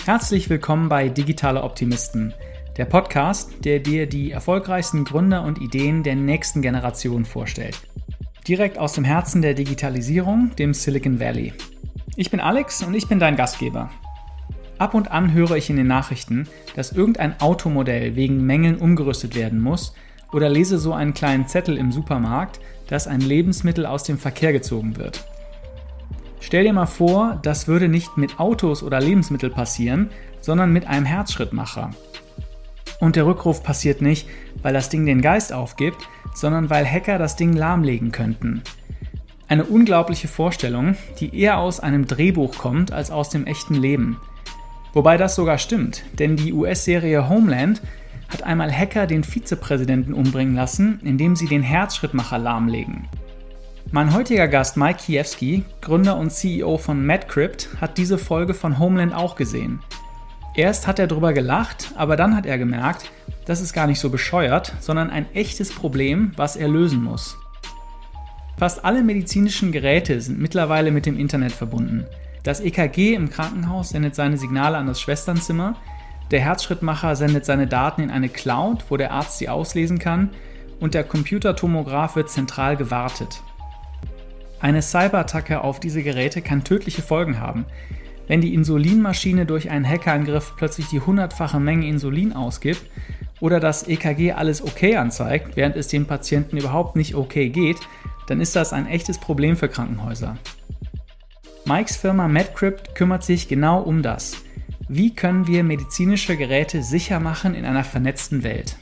Herzlich willkommen bei Digitale Optimisten, der Podcast, der dir die erfolgreichsten Gründer und Ideen der nächsten Generation vorstellt. Direkt aus dem Herzen der Digitalisierung, dem Silicon Valley. Ich bin Alex und ich bin dein Gastgeber. Ab und an höre ich in den Nachrichten, dass irgendein Automodell wegen Mängeln umgerüstet werden muss oder lese so einen kleinen Zettel im Supermarkt, dass ein Lebensmittel aus dem Verkehr gezogen wird. Stell dir mal vor, das würde nicht mit Autos oder Lebensmitteln passieren, sondern mit einem Herzschrittmacher. Und der Rückruf passiert nicht, weil das Ding den Geist aufgibt, sondern weil Hacker das Ding lahmlegen könnten. Eine unglaubliche Vorstellung, die eher aus einem Drehbuch kommt als aus dem echten Leben. Wobei das sogar stimmt, denn die US-Serie Homeland hat einmal Hacker den Vizepräsidenten umbringen lassen, indem sie den Herzschrittmacher lahmlegen. Mein heutiger Gast Mike Kijewski, Gründer und CEO von Markt, hat diese Folge von Homeland auch gesehen. Erst hat er drüber gelacht, aber dann hat er gemerkt, das ist gar nicht so bescheuert, sondern ein echtes Problem, was er lösen muss. Fast alle medizinischen Geräte sind mittlerweile mit dem Internet verbunden. Das EKG im Krankenhaus sendet seine Signale an das Schwesternzimmer, der Herzschrittmacher sendet seine Daten in eine Cloud, wo der Arzt sie auslesen kann, und der Computertomograph wird zentral gewartet. Eine Cyberattacke auf diese Geräte kann tödliche Folgen haben. Wenn die Insulinmaschine durch einen Hackerangriff plötzlich die 100-fache Menge Insulin ausgibt oder das EKG alles okay anzeigt, während es dem Patienten überhaupt nicht okay geht, dann ist das ein echtes Problem für Krankenhäuser. Mikes Firma Markt kümmert sich genau um das. Wie können wir medizinische Geräte sicher machen in einer vernetzten Welt?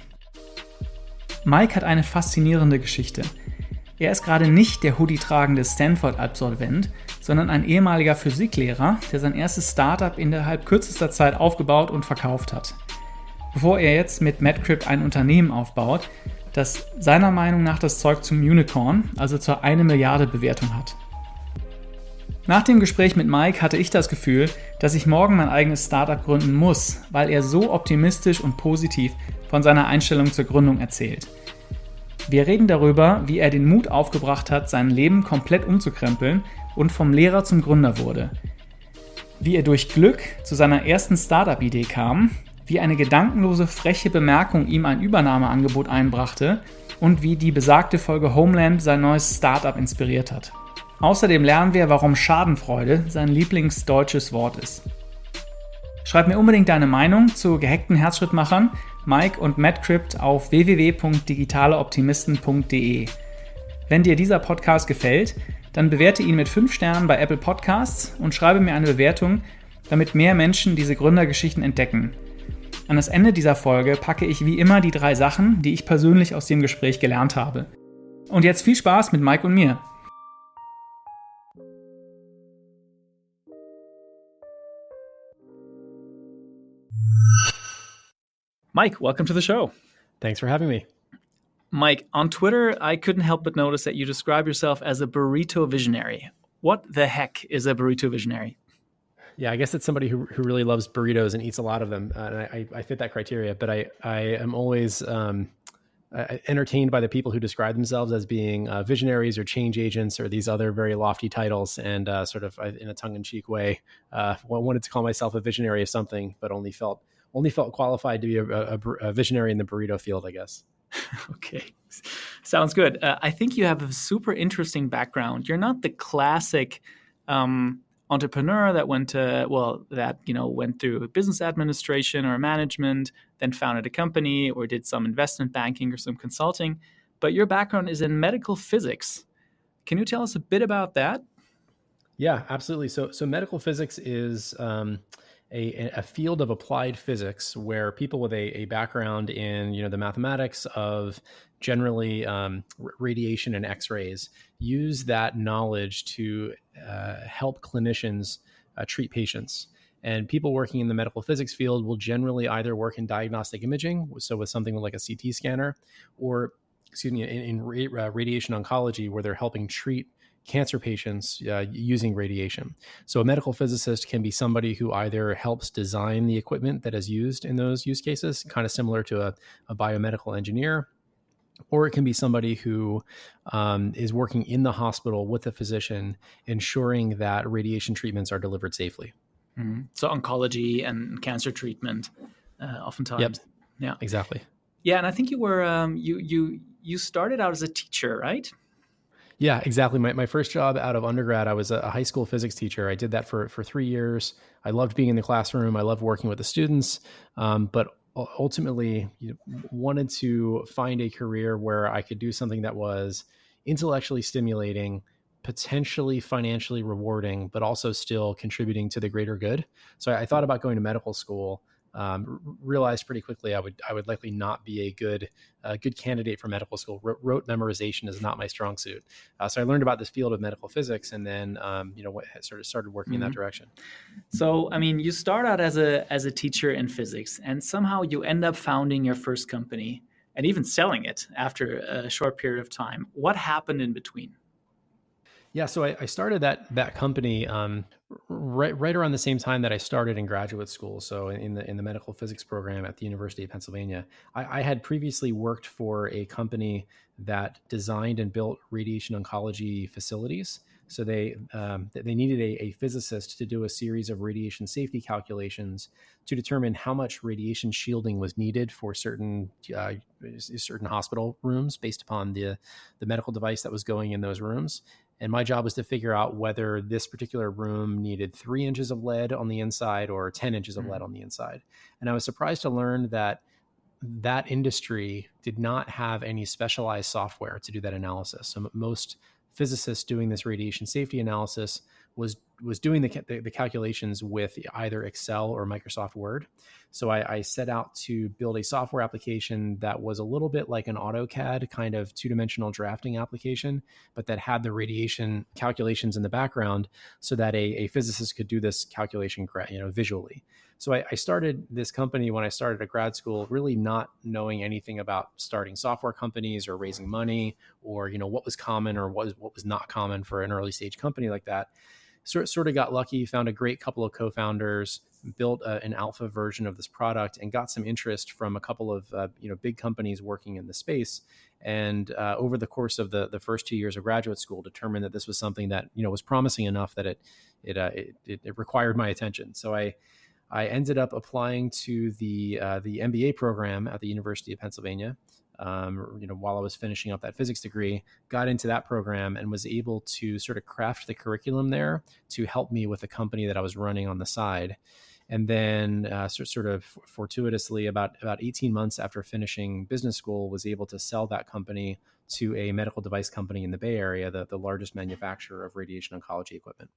Mike hat eine faszinierende Geschichte. Er ist gerade nicht der hoodie-tragende Stanford-Absolvent, sondern ein ehemaliger Physiklehrer, der sein erstes Startup innerhalb kürzester Zeit aufgebaut und verkauft hat. Bevor er jetzt mit Markt ein Unternehmen aufbaut, das seiner Meinung nach das Zeug zum Unicorn, also zur 1 Milliarde Bewertung hat. Nach dem Gespräch mit Mike hatte ich das Gefühl, dass ich morgen mein eigenes Startup gründen muss, weil er so optimistisch und positiv von seiner Einstellung zur Gründung erzählt. Wir reden darüber, wie er den Mut aufgebracht hat, sein Leben komplett umzukrempeln und vom Lehrer zum Gründer wurde. Wie er durch Glück zu seiner ersten Startup-Idee kam, wie eine gedankenlose, freche Bemerkung ihm ein Übernahmeangebot einbrachte und wie die besagte Folge Homeland sein neues Startup inspiriert hat. Außerdem lernen wir, warum Schadenfreude sein Lieblingsdeutsches Wort ist. Schreib mir unbedingt deine Meinung zu gehackten Herzschrittmachern, Mike und Markt auf www.digitaleoptimisten.de. Wenn dir dieser Podcast gefällt, dann bewerte ihn mit 5 Sternen bei Apple Podcasts und schreibe mir eine Bewertung, damit mehr Menschen diese Gründergeschichten entdecken. An das Ende dieser Folge packe ich wie immer die 3 Sachen, die ich persönlich aus dem Gespräch gelernt habe. Und jetzt viel Spaß mit Mike und mir. Mike, welcome to the show. Thanks for having me. Mike, on Twitter, I couldn't help but notice that you describe yourself as a burrito visionary. What the heck is a burrito visionary? Yeah, I guess it's somebody who really loves burritos and eats a lot of them. And I fit that criteria, but I am always entertained by the people who describe themselves as being visionaries or change agents or these other very lofty titles, and sort of in a tongue-in-cheek way, wanted to call myself a visionary of something, but only felt qualified to be a visionary in the burrito field, I guess. Okay, sounds good. I think you have a super interesting background. You're not the classic entrepreneur that went through business administration or management, then founded a company or did some investment banking or some consulting. But your background is in medical physics. Can you tell us a bit about that? Yeah, absolutely. So medical physics is a field of applied physics where people with a background in the mathematics of generally radiation and X-rays use that knowledge to help clinicians treat patients. And people working in the medical physics field will generally either work in diagnostic imaging, so with something like a CT scanner, or in radiation oncology, where they're helping treat cancer patients using radiation. So a medical physicist can be somebody who either helps design the equipment that is used in those use cases, kind of similar to a biomedical engineer, or it can be somebody who is working in the hospital with a physician, ensuring that radiation treatments are delivered safely. So oncology and cancer treatment, Yep, oftentimes. Yeah. exactly. Yeah, and I think you were you started out as a teacher, right? Yeah, exactly. My first job out of undergrad, I was a high school physics teacher. I did that for 3 years. I loved being in the classroom. I loved working with the students, but ultimately wanted to find a career where I could do something that was intellectually stimulating, potentially financially rewarding, but also still contributing to the greater good. So I thought about going to medical school. Realized pretty quickly I would likely not be a good candidate for medical school. Rote memorization is not my strong suit. So I learned about this field of medical physics, and then sort of started working in that direction. So, I mean, you start out as a teacher in physics, and somehow you end up founding your first company and even selling it after a short period of time. What happened in between? Yeah, so I started that company right around the same time that I started in graduate school. So in the medical physics program at the University of Pennsylvania, I had previously worked for a company that designed and built radiation oncology facilities. So they needed a physicist to do a series of radiation safety calculations to determine how much radiation shielding was needed for certain hospital rooms based upon the medical device that was going in those rooms. And my job was to figure out whether this particular room needed 3 inches of lead on the inside or 10 inches of lead on the inside. And I was surprised to learn that industry did not have any specialized software to do that analysis. So most physicists doing this radiation safety analysis was doing the calculations with either Excel or Microsoft Word. So I set out to build a software application that was a little bit like an AutoCAD kind of two-dimensional drafting application, but that had the radiation calculations in the background so that a physicist could do this calculation visually. So I started this company when I started at grad school, really not knowing anything about starting software companies or raising money or what was common or what was not common for an early stage company like that. Sort of got lucky, found a great couple of co-founders, built an alpha version of this product, and got some interest from a couple of big companies working in the space. And over the course of the first 2 years of graduate school, determined that this was something that was promising enough that it required my attention. So I ended up applying to the MBA program at the University of Pennsylvania. While I was finishing up that physics degree, got into that program and was able to sort of craft the curriculum there to help me with the company that I was running on the side. And then sort of fortuitously, about 18 months after finishing business school, was able to sell that company to a medical device company in the Bay Area, the largest manufacturer of radiation oncology equipment.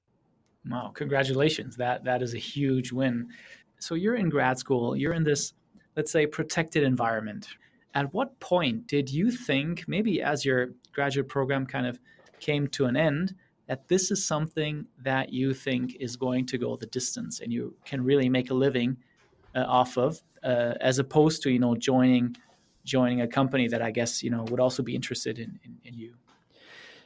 Wow, congratulations. That is a huge win. So you're in grad school, you're in this, let's say, protected environment. At what point did you think, maybe as your graduate program kind of came to an end, that this is something that you think is going to go the distance and you can really make a living off of, as opposed to, joining a company that I guess, would also be interested in you?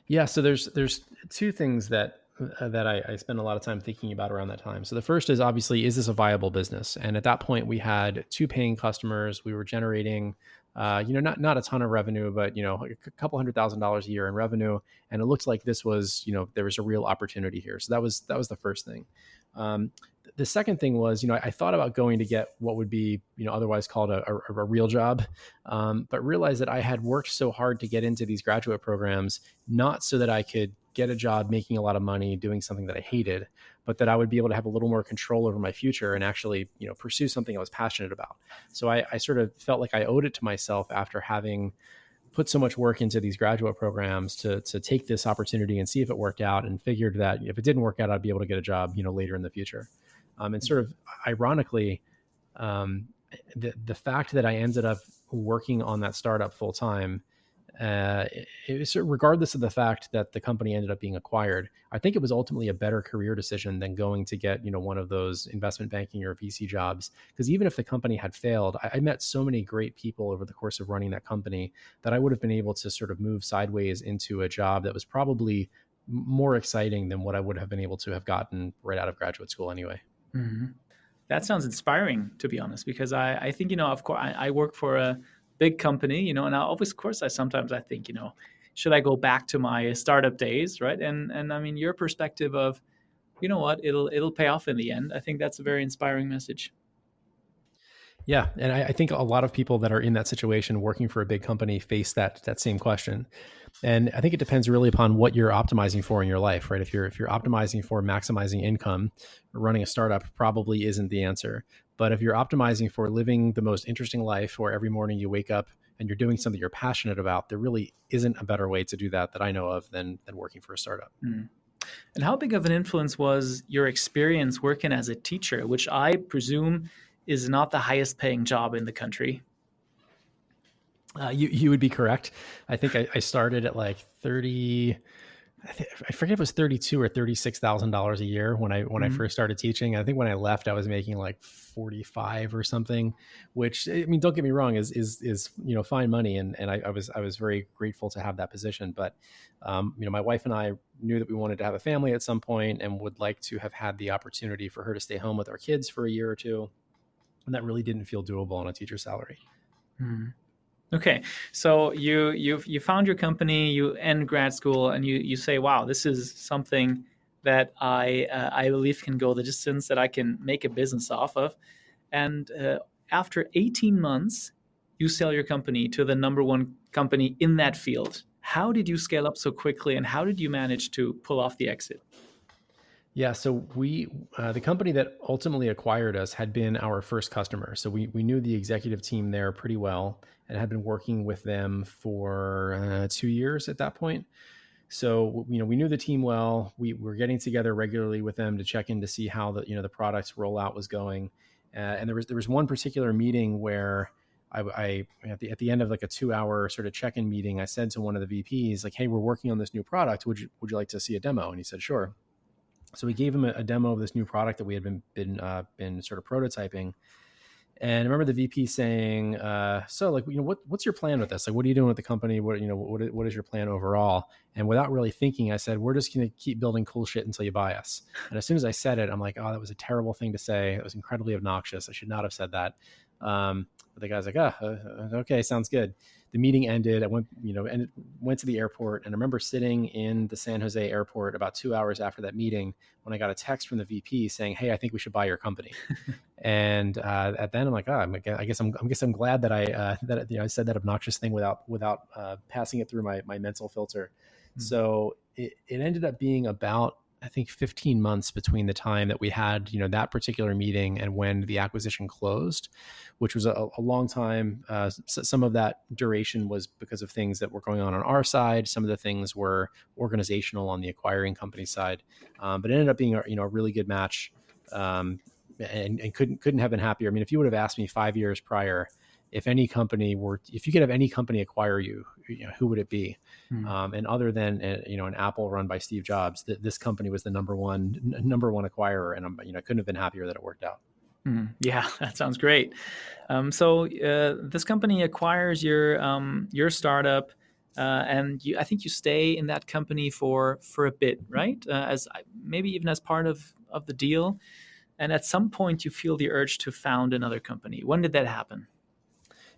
Yeah, so there's two things that I spend a lot of time thinking about around that time. So the first is obviously, is this a viable business? And at that point, we had 2 paying customers. We were generating, not a ton of revenue, but a couple $100,000 a year in revenue. And it looked like this was, there was a real opportunity here. So that was the first thing. The second thing was, I thought about going to get what would be, otherwise called a real job, but realized that I had worked so hard to get into these graduate programs, not so that I could get a job making a lot of money doing something that I hated, but that I would be able to have a little more control over my future and actually, pursue something I was passionate about. So I sort of felt like I owed it to myself after having put so much work into these graduate programs to take this opportunity and see if it worked out, and figured that if it didn't work out, I'd be able to get a job, later in the future. And sort of ironically, the fact that I ended up working on that startup full time, it was, regardless of the fact that the company ended up being acquired, I think it was ultimately a better career decision than going to get one of those investment banking or VC jobs. Because even if the company had failed, I met so many great people over the course of running that company that I would have been able to sort of move sideways into a job that was probably more exciting than what I would have been able to have gotten right out of graduate school anyway. Mm-hmm. That sounds inspiring, to be honest, because I think, of course, I work for a big company, and I always, of course, sometimes I think, should I go back to my startup days, right? And I mean, your perspective of you know what, it'll pay off in the end. I think that's a very inspiring message. Yeah, and I think a lot of people that are in that situation working for a big company face that same question. And I think it depends really upon what you're optimizing for in your life, right? If you're optimizing for maximizing income, running a startup probably isn't the answer. But if you're optimizing for living the most interesting life, where every morning you wake up and you're doing something you're passionate about, there really isn't a better way to do that I know of than working for a startup. Mm. And how big of an influence was your experience working as a teacher, which I presume is not the highest paying job in the country? You would be correct. I think I started at like 30. I forget if it was 32 or $36,000 a year when I first started teaching. I think when I left, I was making like 45 or something, which, I mean, don't get me wrong, is fine money, and I was very grateful to have that position. But my wife and I knew that we wanted to have a family at some point and would like to have had the opportunity for her to stay home with our kids for a year or two, and that really didn't feel doable on a teacher's salary. Mm. Okay, so you found your company, you end grad school, and you say, "Wow, this is something that I believe can go the distance, that I can make a business off of." And after 18 months, you sell your company to the number one company in that field. How did you scale up so quickly, and how did you manage to pull off the exit? Yeah, so the company that ultimately acquired us had been our first customer. So we knew the executive team there pretty well and had been working with them for 2 years at that point. So, we knew the team well. We were getting together regularly with them to check in to see how the product's rollout was going. And there was one particular meeting where I at the end of like a 2-hour sort of check-in meeting, I said to one of the VPs, like, "Hey, we're working on this new product. Would you like to see a demo?" And he said, "Sure." So we gave him a demo of this new product that we had been sort of prototyping. And I remember the VP saying, "So, like, what's your plan with this? Like, what are you doing with the company? What is your plan overall?" And without really thinking, I said, "We're just going to keep building cool shit until you buy us." And as soon as I said it, I'm like, "Oh, that was a terrible thing to say. It was incredibly obnoxious. I should not have said that." But the guy's like, "Okay, sounds good." The meeting ended. I went to the airport, and I remember sitting in the San Jose airport about 2 hours after that meeting when I got a text from the VP saying, "Hey, I think we should buy your company." And at then I'm like, I guess I'm glad that I said that obnoxious thing without passing it through my mental filter. Mm-hmm. So it ended up being about, I think, 15 months between the time that we had, that particular meeting and when the acquisition closed, which was a long time. Some of that duration was because of things that were going on our side. Some of the things were organizational on the acquiring company side. But it ended up being a really good match. And couldn't have been happier. I mean, if you would have asked me 5 years prior, if you could have any company acquire you, who would it be? And other than an Apple run by Steve Jobs, this company was the number one acquirer, and I couldn't have been happier that it worked out. Yeah, that sounds great. So this company acquires your startup, and I think you stay in that company for a bit, right? Maybe even as part of the deal. And at some point, you feel the urge to found another company. When did that happen?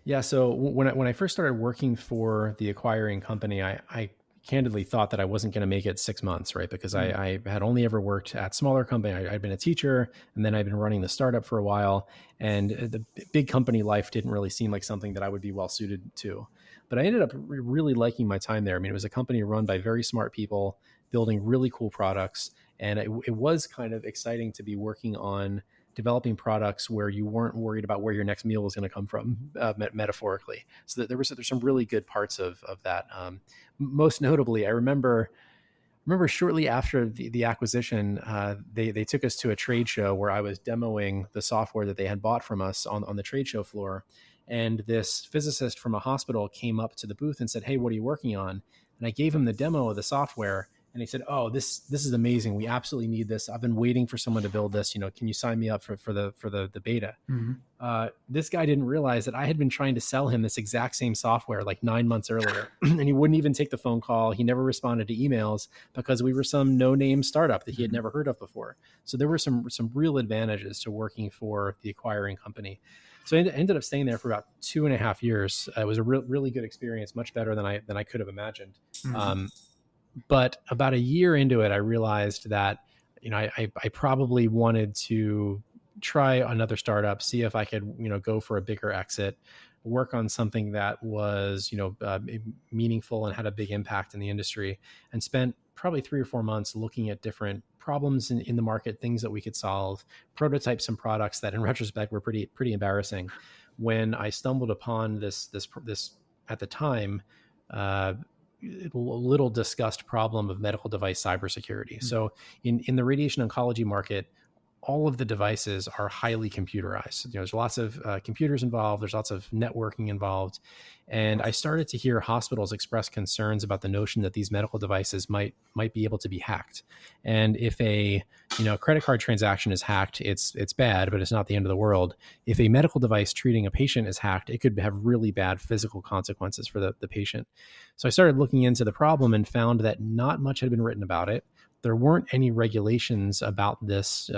Yeah, so when I first started working for the acquiring company, I candidly thought that I wasn't going to make it 6 months, right? Because I had only ever worked at smaller company. I'd been a teacher, and then I'd been running the startup for a while. And the big company life didn't really seem like something that I would be well suited to. But I ended up really liking my time there. I mean, it was a company run by very smart people, building really cool products. And it was kind of exciting to be working on developing products where you weren't worried about where your next meal was going to come from, metaphorically. So that there's some really good parts of that. Most notably, I remember shortly after the acquisition, they took us to a trade show where I was demoing the software that they had bought from us on the trade show floor. And this physicist from a hospital came up to the booth and said, "Hey, what are you working on?" And I gave him the demo of the software. And he said, "Oh, this is amazing. We absolutely need this. I've been waiting for someone to build this. Can you sign me up for the beta?" Mm-hmm. This guy didn't realize that I had been trying to sell him this exact same software like 9 months earlier, and he wouldn't even take the phone call. He never responded to emails because we were some no-name startup that he had never heard of before. So there were some real advantages to working for the acquiring company. So I ended up staying there for about 2.5 years. It was a really good experience, much better than I could have imagined. Mm-hmm. But about a year into it, I realized that I probably wanted to try another startup, see if I could, go for a bigger exit, work on something that was, meaningful and had a big impact in the industry, and spent probably 3 or 4 months looking at different problems in the market, things that we could solve, prototype some products that in retrospect were pretty embarrassing. When I stumbled upon this at the time, uh, little discussed problem of medical device cybersecurity. Mm-hmm. So in the radiation oncology market, all of the devices are highly computerized. There's lots of computers involved. There's lots of networking involved. And I started to hear hospitals express concerns about the notion that these medical devices might be able to be hacked. And if a credit card transaction is hacked, it's bad, but it's not the end of the world. If a medical device treating a patient is hacked, it could have really bad physical consequences for the patient. So I started looking into the problem and found that not much had been written about it. There weren't any regulations about this,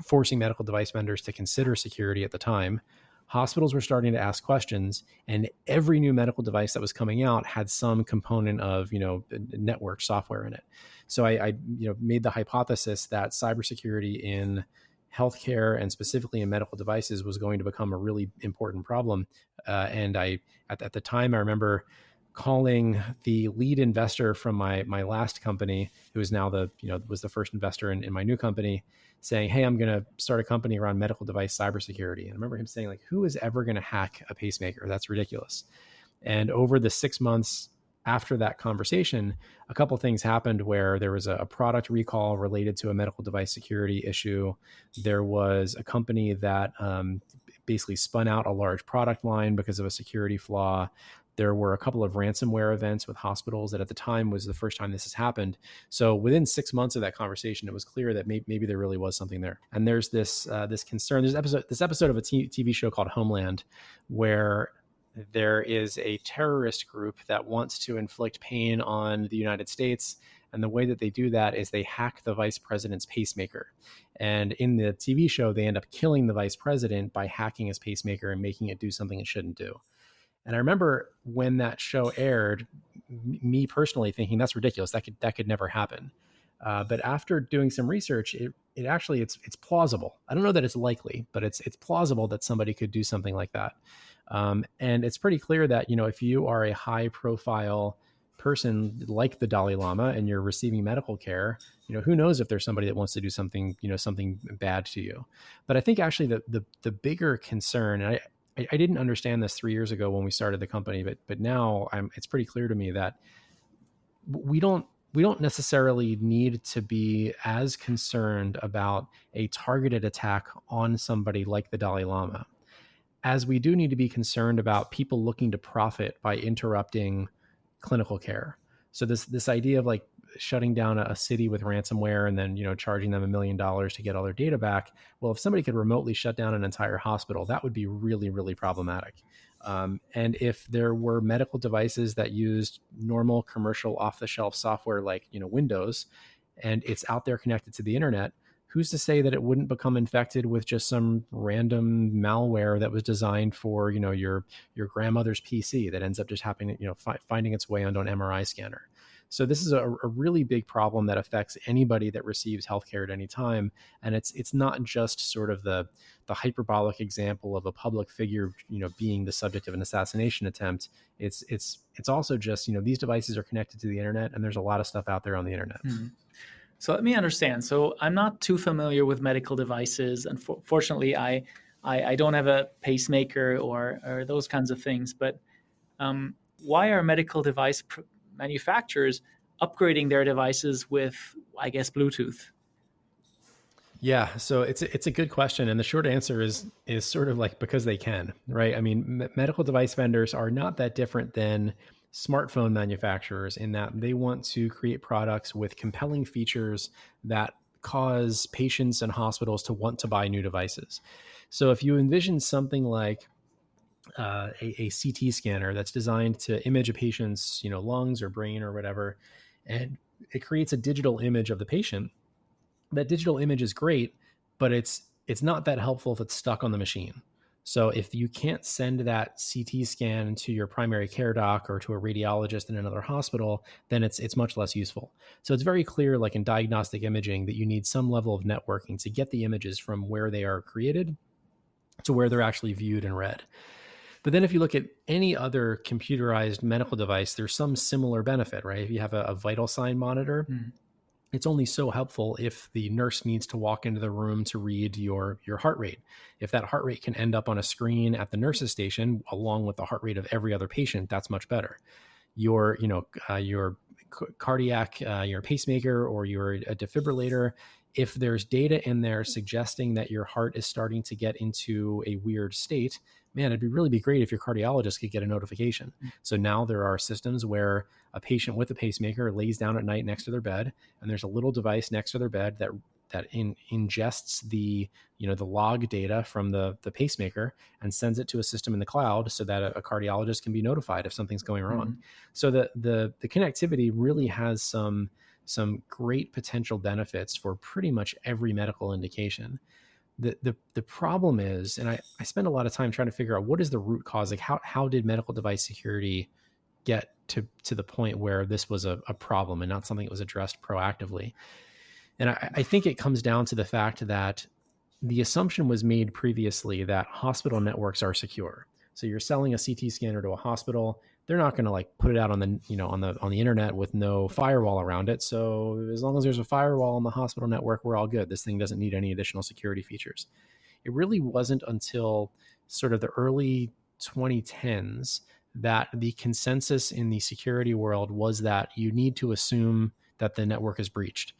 forcing medical device vendors to consider security at the time. Hospitals were starting to ask questions, and every new medical device that was coming out had some component of, network software in it. So I made the hypothesis that cybersecurity in healthcare and specifically in medical devices was going to become a really important problem. And at the time, I remember calling the lead investor from my last company, who is now was the first investor in my new company, saying, "Hey, I'm going to start a company around medical device cybersecurity." And I remember him saying, like, "Who is ever going to hack a pacemaker? That's ridiculous." And over the 6 months after that conversation, a couple of things happened where there was a product recall related to a medical device security issue. There was a company that basically spun out a large product line because of a security flaw. There were a couple of ransomware events with hospitals that at the time was the first time this has happened. So within 6 months of that conversation, it was clear that maybe there really was something there. And there's this concern. There's this episode of a TV show called Homeland, where there is a terrorist group that wants to inflict pain on the United States. And the way that they do that is they hack the vice president's pacemaker. And in the TV show, they end up killing the vice president by hacking his pacemaker and making it do something it shouldn't do. And I remember when that show aired, me personally thinking that's ridiculous. That could never happen. But after doing some research, it actually it's plausible. I don't know that it's likely, but it's plausible that somebody could do something like that. And it's pretty clear that if you are a high profile person like the Dalai Lama and you're receiving medical care, who knows if there's somebody that wants to do something something bad to you. But I think actually the bigger concern, and I didn't understand this 3 years ago when we started the company, but now it's pretty clear to me that we don't necessarily need to be as concerned about a targeted attack on somebody like the Dalai Lama as we do need to be concerned about people looking to profit by interrupting clinical care. So this idea of like shutting down a city with ransomware and then charging them $1 million to get all their data back. Well, if somebody could remotely shut down an entire hospital, that would be really, really problematic. And if there were medical devices that used normal commercial off-the-shelf software like Windows, and it's out there connected to the internet, who's to say that it wouldn't become infected with just some random malware that was designed for your grandmother's PC that ends up just happening finding its way onto an MRI scanner. So this is a really big problem that affects anybody that receives healthcare at any time. And it's not just sort of the hyperbolic example of a public figure, being the subject of an assassination attempt. It's also just, these devices are connected to the internet, and there's a lot of stuff out there on the internet. Mm-hmm. So let me understand. So I'm not too familiar with medical devices. And fortunately, I don't have a pacemaker or those kinds of things. But why are medical device manufacturers upgrading their devices with, I guess, Bluetooth? Yeah, so it's a good question, and the short answer is sort of like because they can, right? I mean, medical device vendors are not that different than smartphone manufacturers in that they want to create products with compelling features that cause patients and hospitals to want to buy new devices. So if you envision something like a CT scanner that's designed to image a patient's lungs or brain or whatever, and it creates a digital image of the patient. That digital image is great, but it's not that helpful if it's stuck on the machine. So if you can't send that CT scan to your primary care doc or to a radiologist in another hospital, then it's much less useful. So it's very clear, like in diagnostic imaging, that you need some level of networking to get the images from where they are created to where they're actually viewed and read. But then if you look at any other computerized medical device, there's some similar benefit, right? If you have a vital sign monitor, it's only so helpful if the nurse needs to walk into the room to read your heart rate. If that heart rate can end up on a screen at the nurse's station along with the heart rate of every other patient, that's much better. Your cardiac, your pacemaker or your defibrillator, if there's data in there suggesting that your heart is starting to get into a weird state, man, it'd really be great if your cardiologist could get a notification. So now there are systems where a patient with a pacemaker lays down at night next to their bed, and there's a little device next to their bed that ingests the log data from the pacemaker and sends it to a system in the cloud so that a cardiologist can be notified if something's going wrong. So the connectivity really has some great potential benefits for pretty much every medical indication. The problem is, and I spend a lot of time trying to figure out what is the root cause, like how did medical device security get to the point where this was a problem and not something that was addressed proactively. And I think it comes down to the fact that the assumption was made previously that hospital networks are secure. So you're selling a CT scanner to a hospital, they're not going to like put it out on the internet with no firewall around it. So as long as there's a firewall on the hospital network, we're all good. This thing doesn't need any additional security features. It really wasn't until sort of the early 2010s that the consensus in the security world was that you need to assume that the network is breached.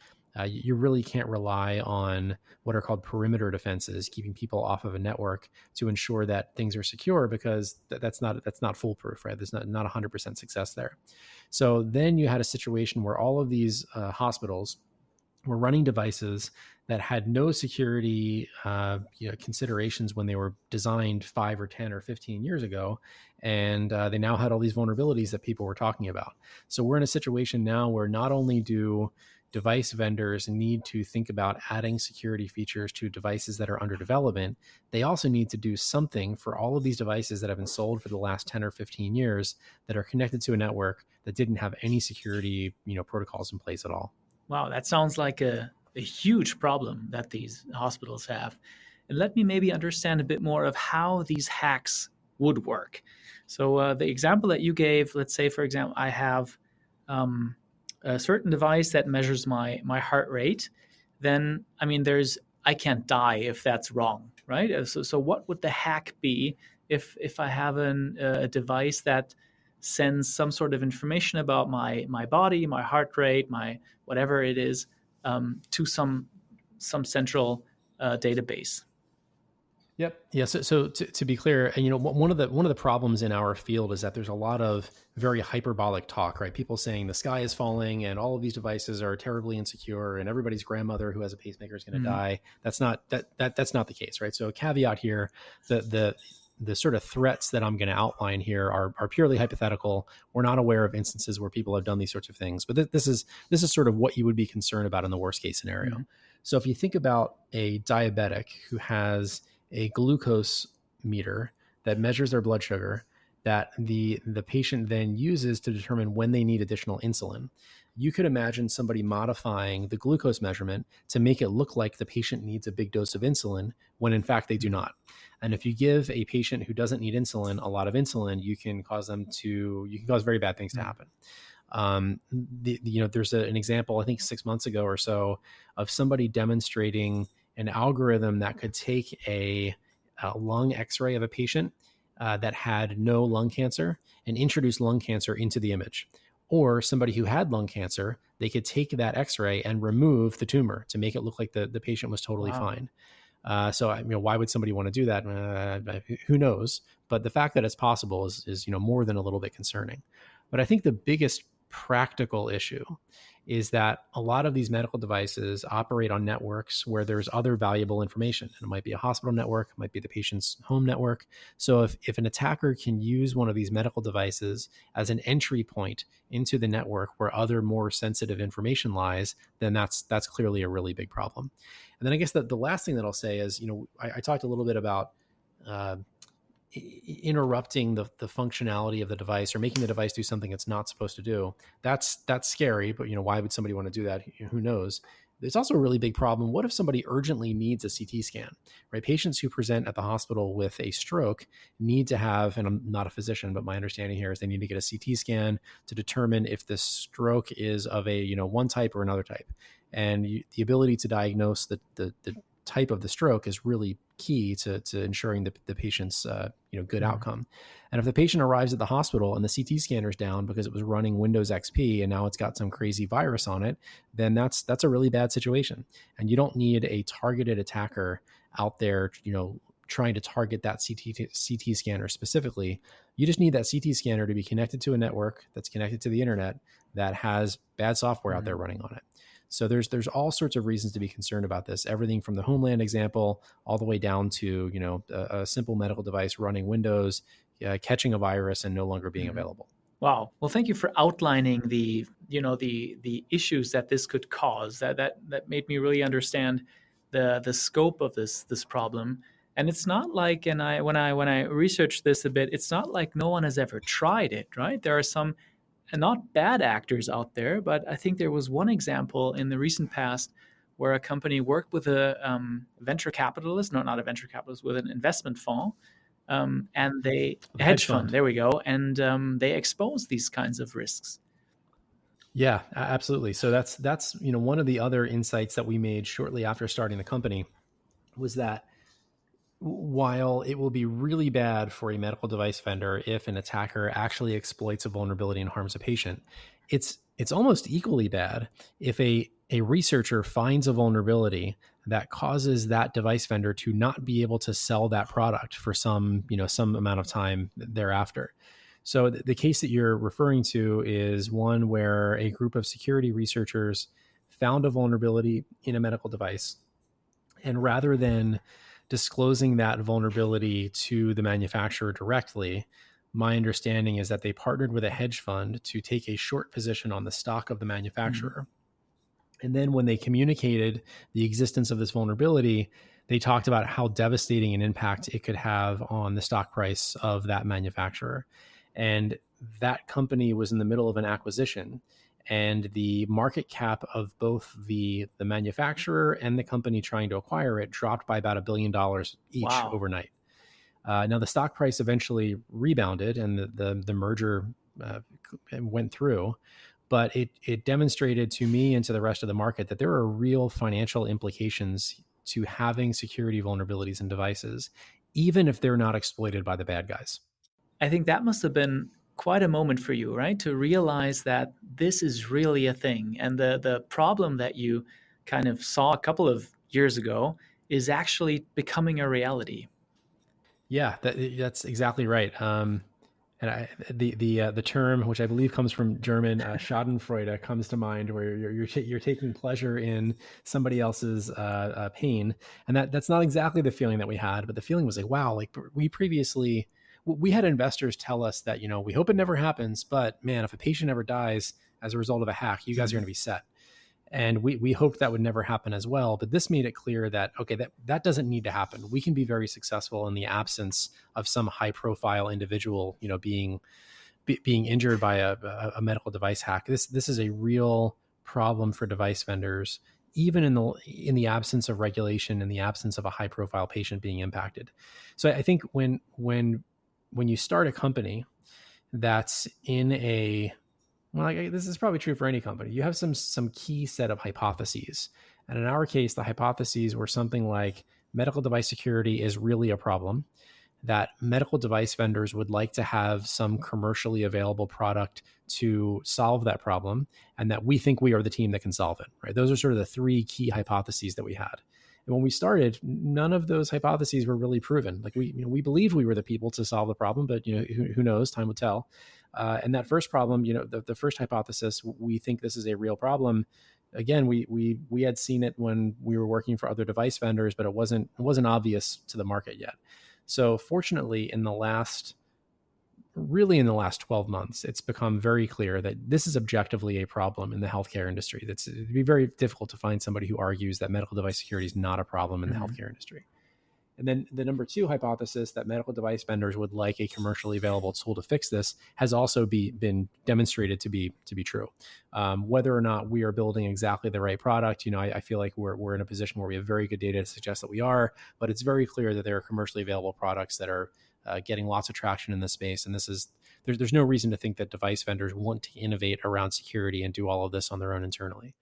You really can't rely on what are called perimeter defenses, keeping people off of a network to ensure that things are secure, because that's not foolproof, right? There's not 100% success there. So then you had a situation where all of these hospitals were running devices that had no security considerations when they were designed 5 or 10 or 15 years ago. And they now had all these vulnerabilities that people were talking about. So we're in a situation now where not only do device vendors need to think about adding security features to devices that are under development, they also need to do something for all of these devices that have been sold for the last 10 or 15 years that are connected to a network that didn't have any security protocols in place at all. Wow, that sounds like a huge problem that these hospitals have. And let me maybe understand a bit more of how these hacks would work. So the example that you gave, let's say, for example, I have a certain device that measures my heart rate, then, I mean, I can't die if that's wrong, right? So what would the hack be if I have a device that sends some sort of information about my body, my heart rate, my whatever it is, to some central database? Yep. Yeah. So to be clear, one of the problems in our field is that there's a lot of very hyperbolic talk, right? People saying the sky is falling and all of these devices are terribly insecure and everybody's grandmother who has a pacemaker is going to die. That's not the case, right? So a caveat here, the sort of threats that I'm going to outline here are purely hypothetical. We're not aware of instances where people have done these sorts of things, but this is sort of what you would be concerned about in the worst case scenario. So if you think about a diabetic who has a glucose meter that measures their blood sugar that the patient then uses to determine when they need additional insulin, you could imagine somebody modifying the glucose measurement to make it look like the patient needs a big dose of insulin when in fact they do not. And if you give a patient who doesn't need insulin a lot of insulin, you can cause very bad things to happen. There's an example, I think 6 months ago or so, of somebody demonstrating an algorithm that could take a lung x-ray of a patient that had no lung cancer and introduce lung cancer into the image. Or somebody who had lung cancer, they could take that x-ray and remove the tumor to make it look like the patient was totally fine. So why would somebody want to do that? Who knows? But the fact that it's possible is more than a little bit concerning. But I think the biggest practical issue is that a lot of these medical devices operate on networks where there's other valuable information. And it might be a hospital network, it might be the patient's home network. So if an attacker can use one of these medical devices as an entry point into the network where other more sensitive information lies, then that's clearly a really big problem. And then I guess that the last thing that I'll say is, I talked a little bit about interrupting the functionality of the device or making the device do something it's not supposed to do. That's scary, but why would somebody want to do that? Who knows? There's also a really big problem. What if somebody urgently needs a CT scan, right? Patients who present at the hospital with a stroke need to have, and I'm not a physician, but my understanding here is they need to get a CT scan to determine if the stroke is of a, one type or another type. And the ability to diagnose the type of the stroke is really key to ensuring the patient's good outcome. And if the patient arrives at the hospital and the CT scanner is down because it was running Windows XP and now it's got some crazy virus on it, then that's a really bad situation. And you don't need a targeted attacker out there, trying to target that CT scanner specifically. You just need that CT scanner to be connected to a network that's connected to the internet that has bad software out there running on it. So there's all sorts of reasons to be concerned about this. Everything from the Homeland example all the way down to a simple medical device running Windows, catching a virus and no longer being available. Wow. Well, thank you for outlining the issues that this could cause. That made me really understand the scope of this problem. And it's not like, when I researched this a bit, it's not like no one has ever tried it, right? There are some not bad actors out there, but I think there was one example in the recent past where a company worked with a venture capitalist, not a venture capitalist, with an investment fund, and they hedge fund. There we go, and they exposed these kinds of risks. Yeah, absolutely. So that's one of the other insights that we made shortly after starting the company was that while it will be really bad for a medical device vendor if an attacker actually exploits a vulnerability and harms a patient, it's almost equally bad if a researcher finds a vulnerability that causes that device vendor to not be able to sell that product for some amount of time thereafter. So the case that you're referring to is one where a group of security researchers found a vulnerability in a medical device, and rather than disclosing that vulnerability to the manufacturer directly, my understanding is that they partnered with a hedge fund to take a short position on the stock of the manufacturer. And then when they communicated the existence of this vulnerability, they talked about how devastating an impact it could have on the stock price of that manufacturer. And that company was in the middle of an acquisition, and the market cap of both the manufacturer and the company trying to acquire it dropped by about $1 billion each overnight. Now the stock price eventually rebounded and the merger went through, but it demonstrated to me and to the rest of the market that there are real financial implications to having security vulnerabilities in devices, even if they're not exploited by the bad guys. I think that must have been quite a moment for you, right? To realize that this is really a thing. And the problem that you kind of saw a couple of years ago is actually becoming a reality. Yeah, that's exactly right. And the term, which I believe comes from German, Schadenfreude, comes to mind, where you're taking pleasure in somebody else's pain, and that's not exactly the feeling that we had, but the feeling was like, wow, like we had investors tell us that we hope it never happens, but man, if a patient ever dies as a result of a hack, you guys are going to be set. And we hoped that would never happen as well. But this made it clear that, okay, that doesn't need to happen. We can be very successful in the absence of some high profile individual, being injured by a medical device hack. This is a real problem for device vendors, even in the absence of regulation, in the absence of a high profile patient being impacted. So I think when you start a company that's in this is probably true for any company, you have some key set of hypotheses. And in our case, the hypotheses were something like medical device security is really a problem, that medical device vendors would like to have some commercially available product to solve that problem, and that we think we are the team that can solve it, right? Those are sort of the three key hypotheses that we had. And when we started, none of those hypotheses were really proven. Like we believed we were the people to solve the problem, but who knows? Time will tell. And that first problem, the first hypothesis, we think this is a real problem. Again, we had seen it when we were working for other device vendors, but it wasn't obvious to the market yet. So fortunately, in the last 12 months, it's become very clear that this is objectively a problem in the healthcare industry. It'd be very difficult to find somebody who argues that medical device security is not a problem in the healthcare industry. And then the number two hypothesis, that medical device vendors would like a commercially available tool to fix this, has also been demonstrated to be true. Whether or not we are building exactly the right product, I feel like we're in a position where we have very good data to suggest that we are, but it's very clear that there are commercially available products that are getting lots of traction in this space. And there's no reason to think that device vendors want to innovate around security and do all of this on their own internally.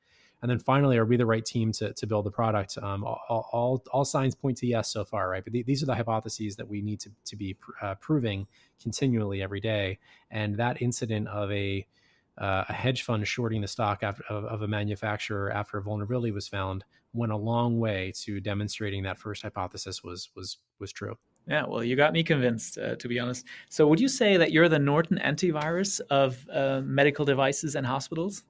And then finally, are we the right team to build the product? All signs point to yes so far, right? But these are the hypotheses that we need to be proving continually every day. And that incident of a hedge fund shorting the stock of a manufacturer after a vulnerability was found went a long way to demonstrating that first hypothesis was true. Yeah, well, you got me convinced, to be honest. So would you say that you're the Norton antivirus of medical devices and hospitals?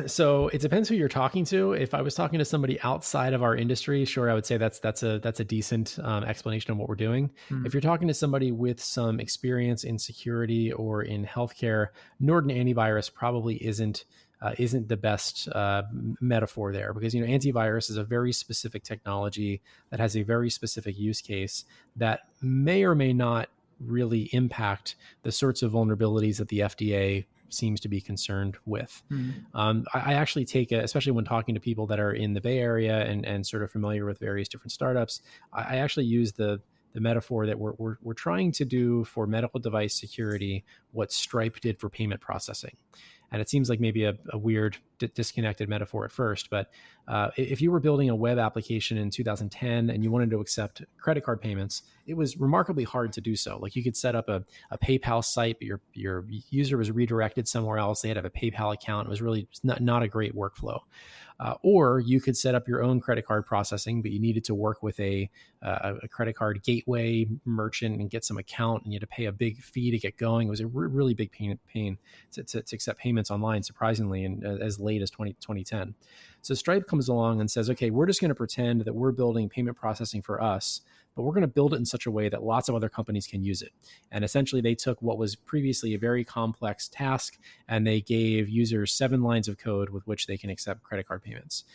So it depends who you're talking to. If I was talking to somebody outside of our industry, sure, I would say that's a decent explanation of what we're doing. If you're talking to somebody with some experience in security or in healthcare, Norton antivirus probably isn't the best metaphor there, because antivirus is a very specific technology that has a very specific use case that may or may not really impact the sorts of vulnerabilities that the FDA seems to be concerned with. I actually take especially when talking to people that are in the Bay Area and sort of familiar with various different startups, I actually use the metaphor that we're trying to do for medical device security what Stripe did for payment processing. And it seems like maybe a weird, disconnected metaphor at first, but if you were building a web application in 2010 and you wanted to accept credit card payments, it was remarkably hard to do so. Like, you could set up a PayPal site, but your user was redirected somewhere else. They had to have a PayPal account. It was really not a great workflow. Or you could set up your own credit card processing, but you needed to work with a credit card gateway merchant and get some account, and you had to pay a big fee to get going. It was a really big pain to accept payments online, surprisingly, and as late as 2010. So Stripe comes along and says, okay, we're just going to pretend that we're building payment processing for us, but we're going to build it in such a way that lots of other companies can use it. And essentially, they took what was previously a very complex task, and they gave users 7 lines of code with which they can accept credit card payments.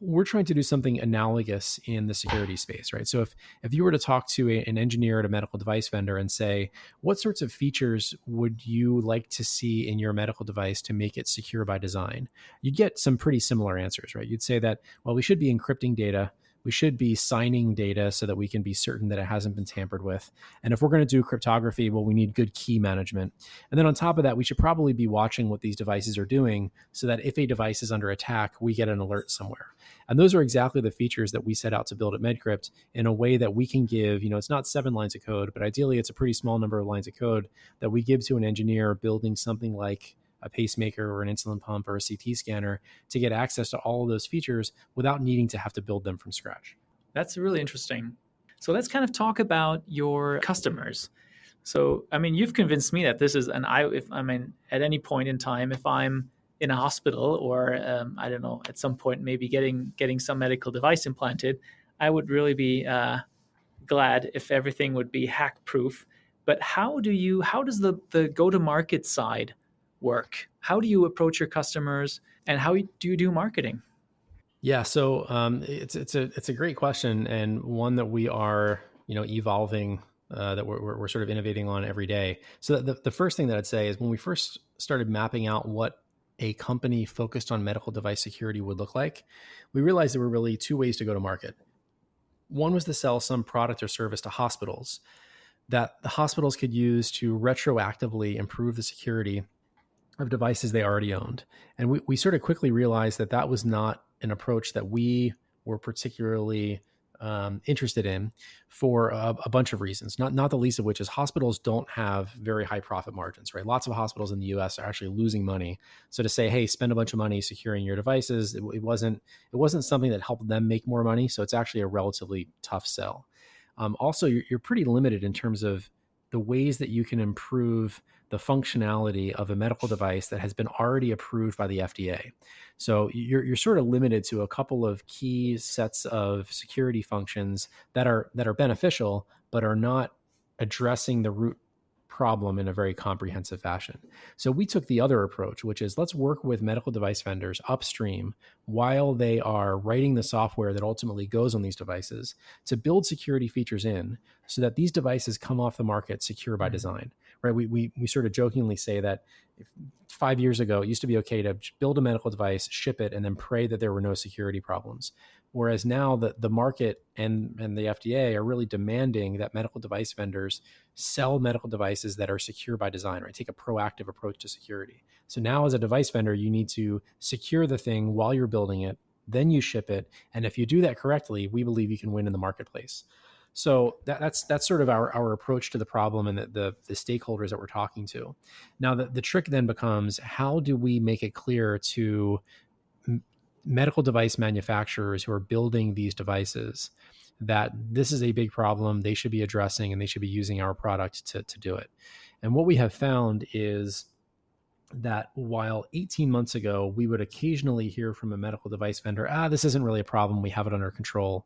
We're trying to do something analogous in the security space, right? So if you were to talk to an engineer at a medical device vendor and say, what sorts of features would you like to see in your medical device to make it secure by design? You'd get some pretty similar answers, right? You'd say that, well, we should be encrypting data. We should be signing data so that we can be certain that it hasn't been tampered with. And if we're going to do cryptography, well, we need good key management. And then on top of that, we should probably be watching what these devices are doing so that if a device is under attack, we get an alert somewhere. And those are exactly the features that we set out to build at MedCrypt in a way that we can give, it's not 7 lines of code, but ideally it's a pretty small number of lines of code that we give to an engineer building something like a pacemaker or an insulin pump or a CT scanner to get access to all of those features without needing to have to build them from scratch. That's really interesting. So let's kind of talk about your customers. So, you've convinced me that this is at any point in time, if I'm in a hospital or, I don't know, at some point, maybe getting some medical device implanted, I would really be glad if everything would be hack proof. But how does the go-to-market side work? How do you approach your customers, and how do you do marketing? Yeah, so it's a great question, and one that we are evolving, that we're sort of innovating on every day. So the first thing that I'd say is, when we first started mapping out what a company focused on medical device security would look like, we realized there were really 2 ways to go to market. One was to sell some product or service to hospitals that the hospitals could use to retroactively improve the security of devices they already owned. And we sort of quickly realized that was not an approach that we were particularly interested in for a bunch of reasons, not the least of which is hospitals don't have very high profit margins, right? Lots of hospitals in the US are actually losing money. So to say, hey, spend a bunch of money securing your devices, it wasn't something that helped them make more money. So it's actually a relatively tough sell. Also, you're pretty limited in terms of the ways that you can improve the functionality of a medical device that has been already approved by the FDA. So you're sort of limited to a couple of key sets of security functions that are beneficial, but are not addressing the root problem in a very comprehensive fashion. So we took the other approach, which is let's work with medical device vendors upstream while they are writing the software that ultimately goes on these devices to build security features in so that these devices come off the market secure by design, right? We sort of jokingly say that 5 years ago, it used to be okay to build a medical device, ship it, and then pray that there were no security problems. Whereas now the market and the FDA are really demanding that medical device vendors sell medical devices that are secure by design, right? Take a proactive approach to security. So now as a device vendor, you need to secure the thing while you're building it, then you ship it. And if you do that correctly, we believe you can win in the marketplace. So that's sort of our approach to the problem and the stakeholders that we're talking to. Now, the trick then becomes, how do we make it clear to medical device manufacturers who are building these devices that this is a big problem they should be addressing and they should be using our product to do it? And what we have found is that while 18 months ago, we would occasionally hear from a medical device vendor, this isn't really a problem, we have it under control.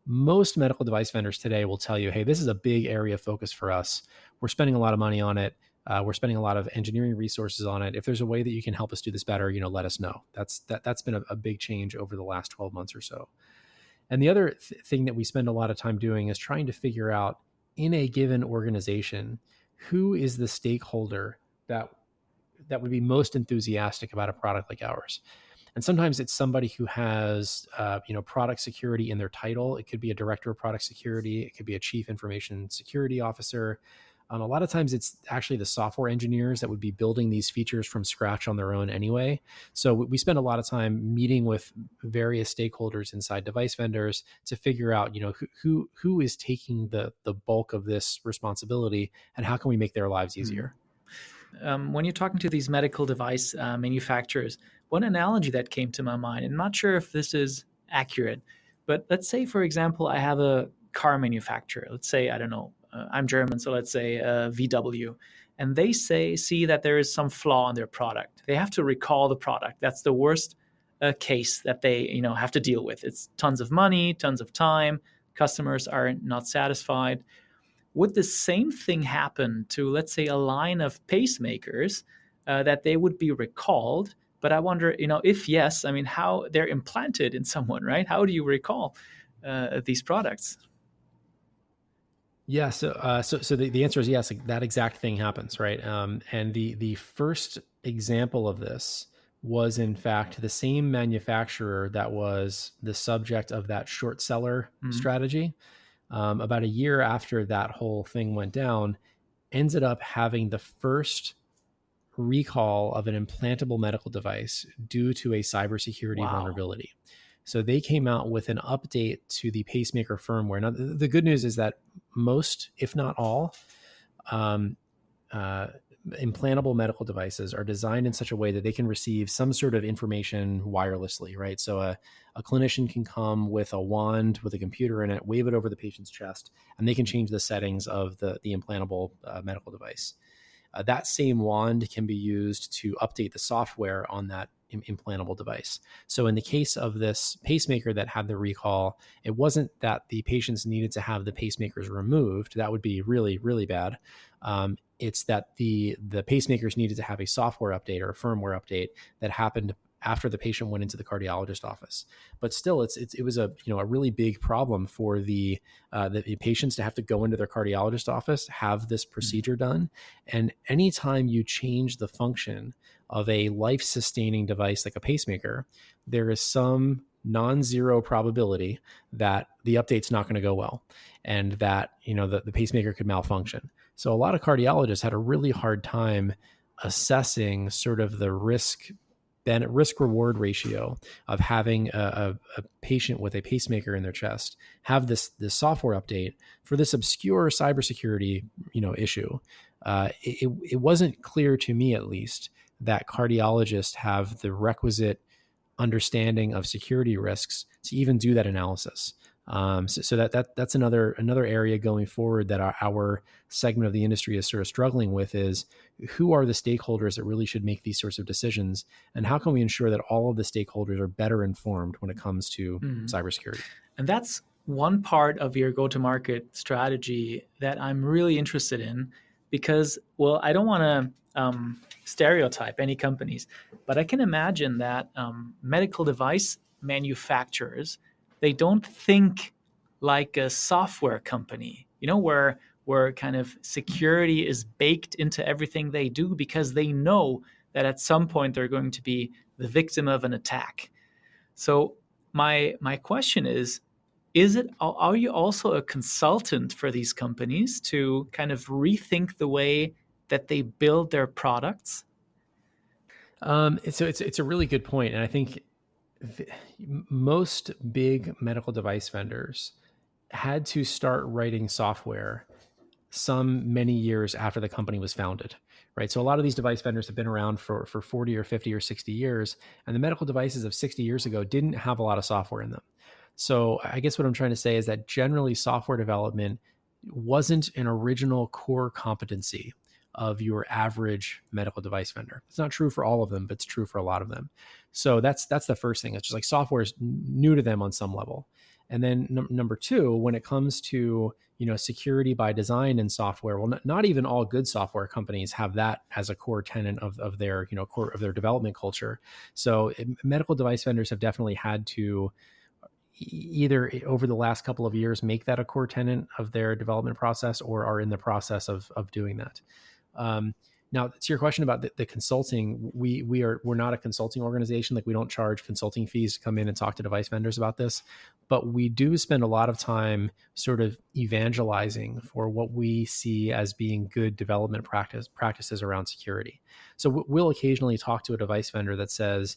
Most medical device vendors today will tell you, hey, this is a big area of focus for us. We're spending a lot of money on it. We're spending a lot of engineering resources on it. If there's a way that you can help us do this better, let us know. That's been a big change over the last 12 months or so. And the other thing that we spend a lot of time doing is trying to figure out in a given organization, who is the stakeholder that would be most enthusiastic about a product like ours. And sometimes it's somebody who has, product security in their title. It could be a director of product security. It could be a chief information security officer. A lot of times it's actually the software engineers that would be building these features from scratch on their own anyway. So we spend a lot of time meeting with various stakeholders inside device vendors to figure out, who is taking the bulk of this responsibility and how can we make their lives easier. When you're talking to these medical device manufacturers, one analogy that came to my mind, and I'm not sure if this is accurate, but let's say, for example, I have a car manufacturer. Let's say, I don't know, I'm German, so let's say VW, and they see that there is some flaw in their product. They have to recall the product. That's the worst case that they have to deal with. It's tons of money, tons of time. Customers are not satisfied. Would the same thing happen to, let's say, a line of pacemakers that they would be recalled? But I wonder, if yes, how they're implanted in someone, right? How do you recall these products? Yeah, so the answer is yes. That exact thing happens, right? And the first example of this was, in fact, the same manufacturer that was the subject of that short seller strategy. About a year after that whole thing went down, ended up having the first recall of an implantable medical device due to a cybersecurity vulnerability. So they came out with an update to the pacemaker firmware. Now, the good news is that most, if not all, implantable medical devices are designed in such a way that they can receive some sort of information wirelessly, right? So a clinician can come with a wand with a computer in it, wave it over the patient's chest, and they can change the settings of the implantable medical device. That same wand can be used to update the software on that implantable device. So in the case of this pacemaker that had the recall, it wasn't that the patients needed to have the pacemakers removed. That would be really, really bad. It's that the pacemakers needed to have a software update or a firmware update that happened after the patient went into the cardiologist office. But still, it was a really big problem for the patients to have to go into their cardiologist office, have this procedure done. And anytime you change the function of a life-sustaining device like a pacemaker, there is some non-zero probability that the update's not going to go well and that the pacemaker could malfunction. So a lot of cardiologists had a really hard time assessing sort of the risk-reward ratio of having a patient with a pacemaker in their chest have this software update for this obscure cybersecurity issue. It wasn't clear to me, at least, that cardiologists have the requisite understanding of security risks to even do that analysis. So that's another area going forward that our segment of the industry is sort of struggling with is who are the stakeholders that really should make these sorts of decisions, and how can we ensure that all of the stakeholders are better informed when it comes to cybersecurity? And that's one part of your go-to-market strategy that I'm really interested in, because, well, I don't want to stereotype any companies, but I can imagine that medical device manufacturers, they don't think like a software company, where kind of security is baked into everything they do, because they know that at some point they're going to be the victim of an attack. So my question is are you also a consultant for these companies to kind of rethink the way that they build their products? So it's a really good point, and I think most big medical device vendors had to start writing software some many years after the company was founded, right? So a lot of these device vendors have been around for 40 or 50 or 60 years, and the medical devices of 60 years ago didn't have a lot of software in them. So I guess what I'm trying to say is that generally software development wasn't an original core competency of your average medical device vendor. It's not true for all of them, but it's true for a lot of them. So that's the first thing. It's just like software is new to them on some level. And then number two, when it comes to security by design in software, well, not even all good software companies have that as a core tenet of their core of their development culture. So medical device vendors have definitely had to either over the last couple of years make that a core tenet of their development process, or are in the process of doing that. Now, to your question about the consulting, we're not a consulting organization. Like, we don't charge consulting fees to come in and talk to device vendors about this, but we do spend a lot of time sort of evangelizing for what we see as being good development practices around security. So we'll occasionally talk to a device vendor that says,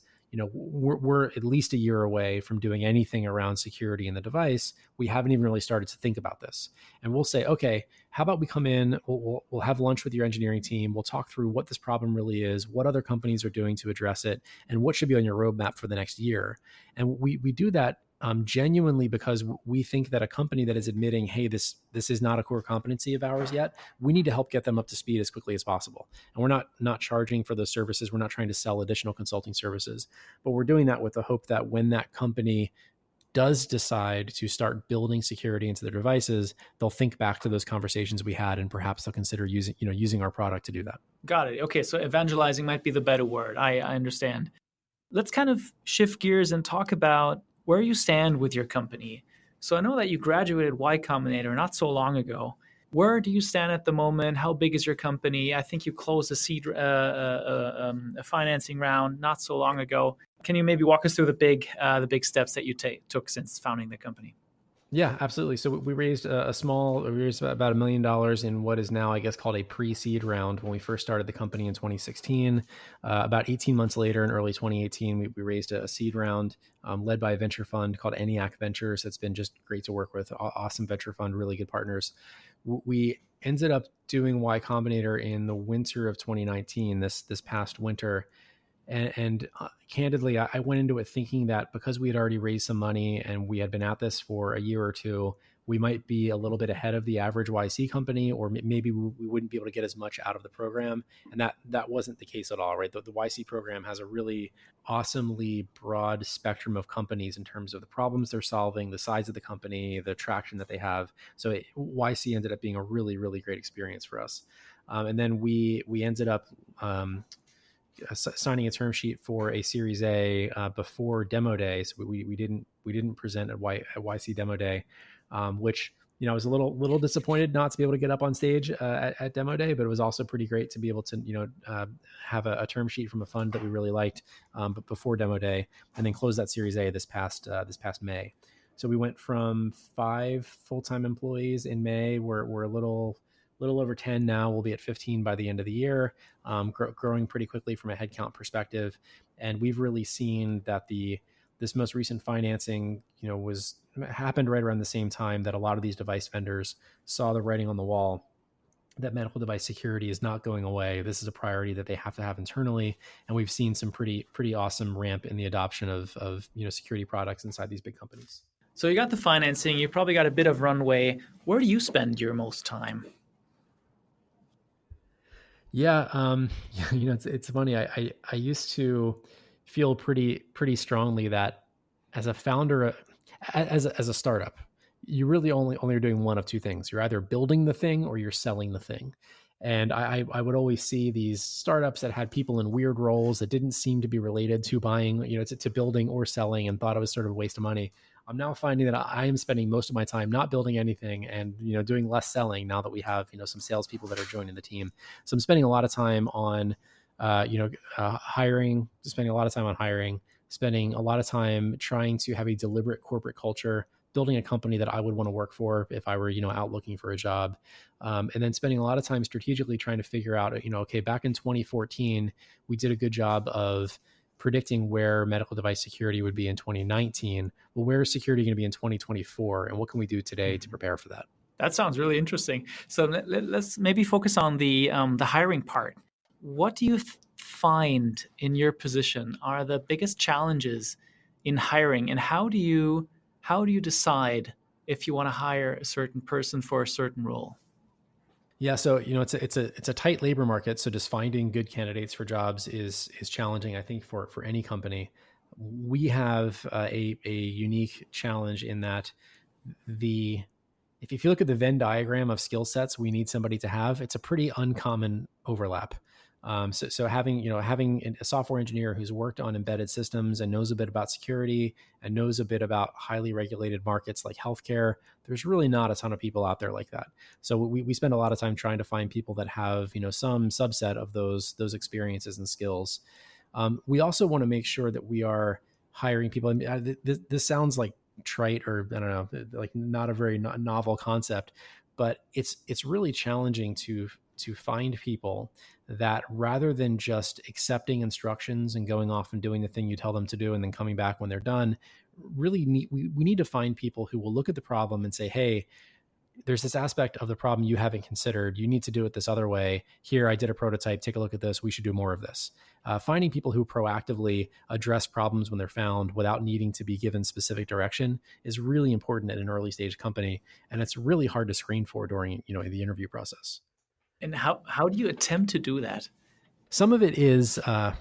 we're at least a year away from doing anything around security in the device. We haven't even really started to think about this. And we'll say, okay, how about we come in, we'll have lunch with your engineering team. We'll talk through what this problem really is, what other companies are doing to address it, and what should be on your roadmap for the next year. And we do that genuinely because we think that a company that is admitting, hey, this is not a core competency of ours yet, we need to help get them up to speed as quickly as possible. And we're not charging for those services. We're not trying to sell additional consulting services, but we're doing that with the hope that when that company does decide to start building security into their devices, they'll think back to those conversations we had, and perhaps they'll consider using our product to do that. Got it. Okay, so evangelizing might be the better word. I understand. Let's kind of shift gears and talk about where you stand with your company. So I know that you graduated Y Combinator not so long ago. Where do you stand at the moment? How big is your company? I think you closed a seed a financing round not so long ago. Can you maybe walk us through the big steps that you took since founding the company? Yeah, absolutely. So we raised about $1 million in what is now, I guess, called a pre-seed round. When we first started the company in 2016, about 18 months later, in early 2018, we raised a seed round led by a venture fund called ENIAC Ventures. It's been just great to work with. Awesome venture fund, really good partners. We ended up doing Y Combinator in the winter of 2019, this past winter. And candidly, I went into it thinking that because we had already raised some money and we had been at this for a year or two, we might be a little bit ahead of the average YC company, or maybe we wouldn't be able to get as much out of the program. And that wasn't the case at all, right? The YC program has a really awesomely broad spectrum of companies in terms of the problems they're solving, the size of the company, the traction that they have. So YC ended up being a really, really great experience for us. And then we ended up signing a term sheet for a Series A before Demo Day. So we didn't present at YC Demo Day, which I was a little disappointed not to be able to get up on stage at Demo Day, but it was also pretty great to be able to have a term sheet from a fund that we really liked, but before Demo Day, and then close that Series A this past May. So we went from 5 full-time employees in May. We're a little over 10 now. We'll be at 15 by the end of the year, growing pretty quickly from a headcount perspective. And we've really seen that this most recent financing, happened right around the same time that a lot of these device vendors saw the writing on the wall that medical device security is not going away. This is a priority that they have to have internally. And we've seen some pretty awesome ramp in the adoption of security products inside these big companies. So you got the financing, you probably got a bit of runway. Where do you spend your most time? Yeah, it's funny. I used to feel pretty strongly that as a founder, as a startup, you really only are doing one of two things. You're either building the thing or you're selling the thing. And I would always see these startups that had people in weird roles that didn't seem to be related to buying, to building or selling, and thought it was sort of a waste of money. I'm now finding that I am spending most of my time not building anything and, doing less selling now that we have, some salespeople that are joining the team. So I'm spending a lot of time on, hiring, spending a lot of time on hiring, spending a lot of time trying to have a deliberate corporate culture, building a company that I would want to work for if I were, out looking for a job. And then spending a lot of time strategically trying to figure out, okay, back in 2014, we did a good job of predicting where medical device security would be in 2019. Well, where is security going to be in 2024? And what can we do today to prepare for that? That sounds really interesting. So let's maybe focus on the hiring part. What do you find in your position are the biggest challenges in hiring, and how do you decide if you want to hire a certain person for a certain role? Yeah, so it's a tight labor market. So just finding good candidates for jobs is challenging, I think, for any company. We have a unique challenge in that if you look at the Venn diagram of skill sets we need somebody to have, it's a pretty uncommon overlap. So having a software engineer who's worked on embedded systems and knows a bit about security and knows a bit about highly regulated markets like healthcare, there's really not a ton of people out there like that. So we spend a lot of time trying to find people that have some subset of those experiences and skills. We also want to make sure that we are hiring people. I mean, this sounds like trite, or I don't know, like not a very novel concept, but it's really challenging to find people that, rather than just accepting instructions and going off and doing the thing you tell them to do and then coming back when they're done, we need to find people who will look at the problem and say, hey, there's this aspect of the problem you haven't considered. You need to do it this other way. Here, I did a prototype. Take a look at this. We should do more of this. Finding people who proactively address problems when they're found without needing to be given specific direction is really important at an early stage company. And it's really hard to screen for during, the interview process. And how do you attempt to do that? Some of it is, having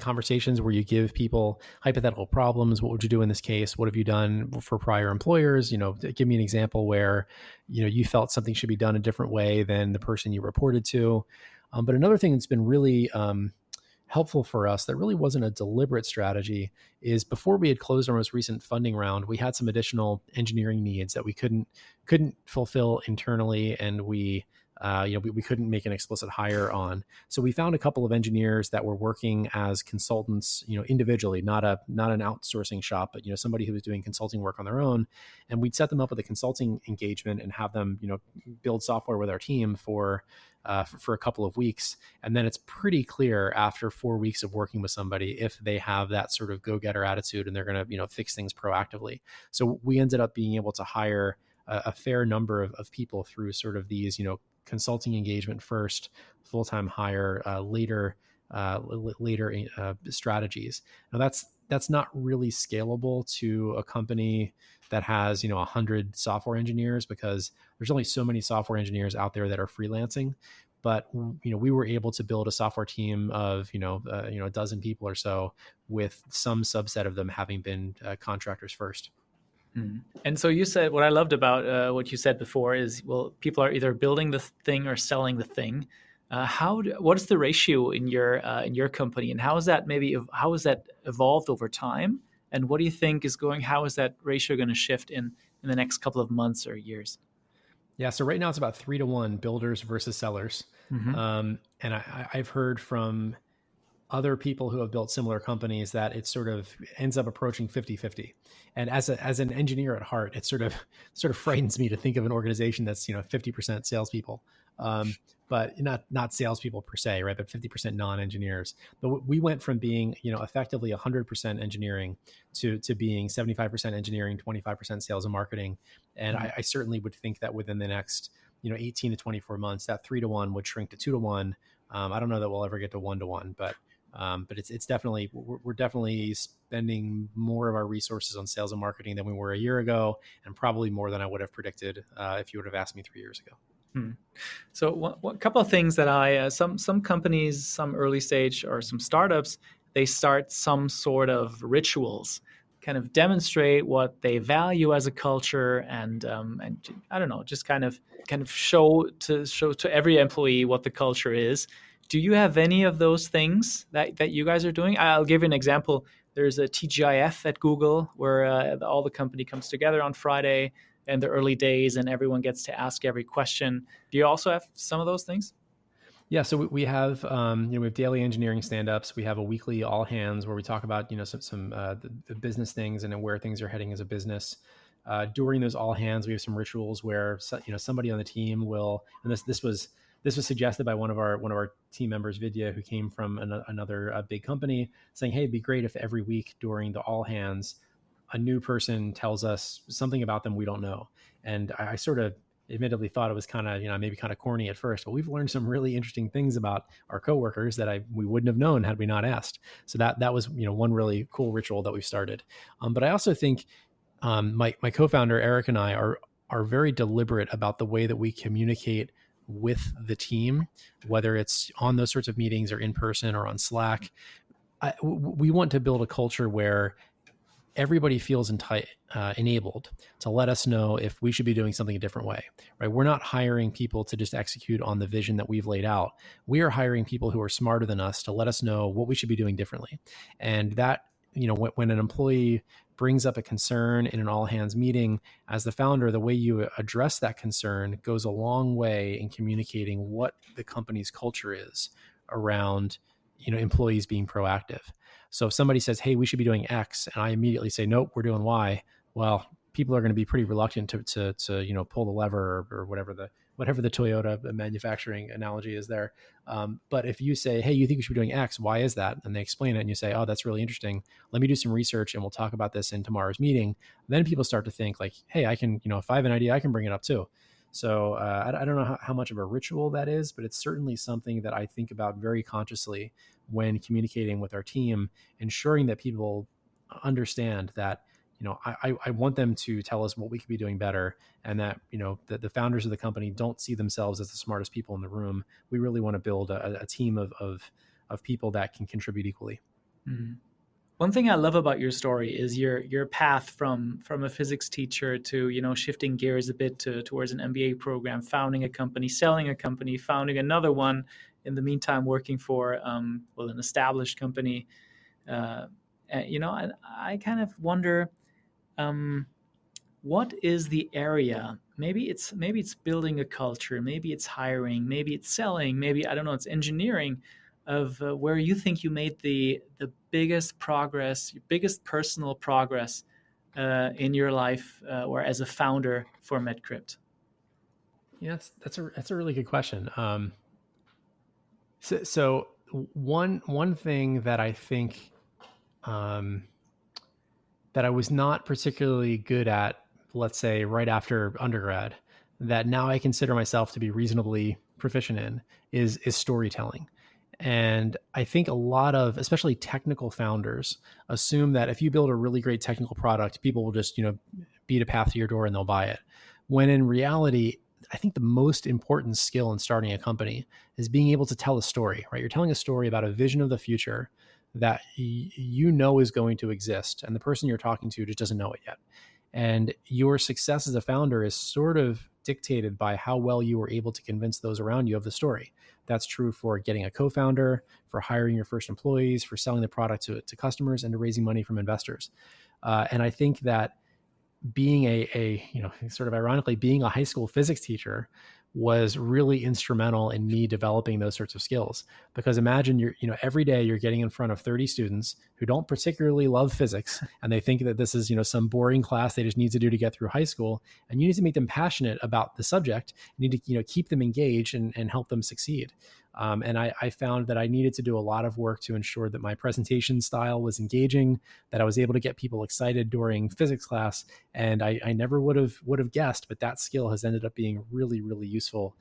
conversations where you give people hypothetical problems. What would you do in this case? What have you done for prior employers? Give me an example where, you felt something should be done a different way than the person you reported to. But another thing that's been really helpful for us that really wasn't a deliberate strategy is, before we had closed our most recent funding round, we had some additional engineering needs that we couldn't fulfill internally, and we couldn't make an explicit hire on. So we found a couple of engineers that were working as consultants, individually, not an outsourcing shop, but somebody who was doing consulting work on their own. And we'd set them up with a consulting engagement and have them, build software with our team for a couple of weeks. And then it's pretty clear after 4 weeks of working with somebody if they have that sort of go-getter attitude and they're going to, fix things proactively. So we ended up being able to hire a fair number of people through sort of these, consulting engagement first, full-time hire later strategies. Now that's not really scalable to a company that has 100 software engineers, because there's only so many software engineers out there that are freelancing. But we were able to build a software team of a dozen people or so, with some subset of them having been contractors first. And so you said, what I loved about what you said before is, well, people are either building the thing or selling the thing. What is the ratio in your company, and how is that evolved over time? And what do you think how is that ratio going to shift in the next couple of months or years? Yeah, so right now it's about 3-to-1 builders versus sellers. And I've heard from other people who have built similar companies that it sort of ends up approaching 50-50. And as an engineer at heart, it sort of frightens me to think of an organization that's 50% salespeople, but not salespeople per se, right? But 50% non-engineers. But we went from being effectively 100% engineering to being 75% engineering, 25% sales and marketing. And I certainly would think that within the next 18 to 24 months, that 3-to-1 would shrink to 2-to-1. I don't know that we'll ever get to 1-to-1, but it's definitely, we're definitely spending more of our resources on sales and marketing than we were a year ago, and probably more than I would have predicted if you would have asked me 3 years ago. So one couple of things that some companies, some early stage or some startups, they start some sort of rituals kind of demonstrate what they value as a culture, and I don't know, just kind of show to every employee what the culture is. Do you have any of those things that you guys are doing? I'll give you an example. There's a TGIF at Google where all the company comes together on Friday in the early days, and everyone gets to ask every question. Do you also have some of those things? Yeah, so we have we have daily engineering stand-ups. We have a weekly all hands where we talk about some the business things and where things are heading as a business. During those all hands, we have some rituals where somebody on the team will, and this was suggested by one of our team members, Vidya, who came from another big company, saying, "Hey, it'd be great if every week during the all hands, a new person tells us something about them we don't know." And I sort of admittedly thought it was kind of, maybe kind of corny at first, but we've learned some really interesting things about our coworkers that we wouldn't have known had we not asked. So that was, one really cool ritual that we've started. But I also think my co-founder, Eric, and I are very deliberate about the way that we communicate with the team, whether it's on those sorts of meetings or in person or on Slack. We want to build a culture where everybody feels enabled to let us know if we should be doing something a different way, right? We're not hiring people to just execute on the vision that we've laid out. We are hiring people who are smarter than us to let us know what we should be doing differently. And that, when an employee brings up a concern in an all hands meeting, as the founder, the way you address that concern goes a long way in communicating what the company's culture is around, employees being proactive. So if somebody says, "Hey, we should be doing X," and I immediately say, "Nope, we're doing Y," well, people are going to be pretty reluctant to pull the lever or whatever the Toyota manufacturing analogy is there. But if you say, "Hey, you think we should be doing X, why is that?" and they explain it, and you say, "Oh, that's really interesting. Let me do some research and we'll talk about this in tomorrow's meeting." Then people start to think like, "Hey, I can, if I have an idea, I can bring it up too." So I don't know how much of a ritual that is, but it's certainly something that I think about very consciously when communicating with our team, ensuring that people understand that, I want them to tell us what we could be doing better, and that, that the founders of the company don't see themselves as the smartest people in the room. We really want to build a team of people that can contribute equally. Mm-hmm. One thing I love about your story is your path from a physics teacher to, shifting gears a bit towards an MBA program, founding a company, selling a company, founding another one, in the meantime working for an established company. And I kind of wonder, what is the area? Maybe it's building a culture, maybe it's hiring, maybe it's selling, maybe, I don't know, it's engineering, of where you think you made the biggest progress, your biggest personal progress in your life or as a founder for MedCrypt? Yeah, that's a really good question. So one thing that I think that I was not particularly good at, let's say right after undergrad, that now I consider myself to be reasonably proficient in, is storytelling. And I think a lot of, especially technical founders, assume that if you build a really great technical product, people will just, beat a path to your door and they'll buy it. When in reality, I think the most important skill in starting a company is being able to tell a story, right? You're telling a story about a vision of the future that is going to exist, and the person you're talking to just doesn't know it yet. And your success as a founder is sort of dictated by how well you were able to convince those around you of the story. That's true for getting a co-founder, for hiring your first employees, for selling the product to customers, and to raising money from investors. And I think that being sort of ironically, being a high school physics teacher was really instrumental in me developing those sorts of skills. Because imagine every day you're getting in front of 30 students who don't particularly love physics, and they think that this is, some boring class they just need to do to get through high school. And you need to make them passionate about the subject. You need to, keep them engaged and help them succeed. And I found that I needed to do a lot of work to ensure that my presentation style was engaging, that I was able to get people excited during physics class. And I never would have guessed, but that skill has ended up being really, really useful,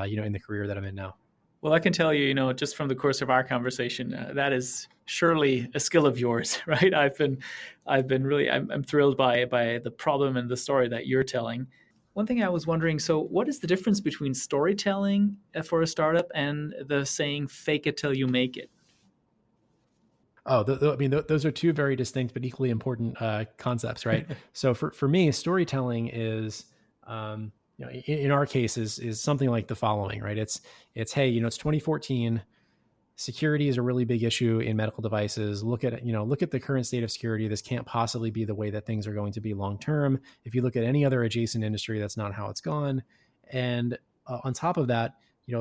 in the career that I'm in now. Well, I can tell you, just from the course of our conversation, that is surely a skill of yours, right? I'm thrilled by the problem and the story that you're telling. One thing I was wondering, so what is the difference between storytelling for a startup and the saying "fake it till you make it"? I mean, those are two very distinct but equally important concepts, right? So for me, storytelling is, in our case, is something like the following, right? It's hey, it's 2014. Security is a really big issue in medical devices. Look at the current state of security. This can't possibly be the way that things are going to be long term. If you look at any other adjacent industry, that's not how it's gone. And on top of that,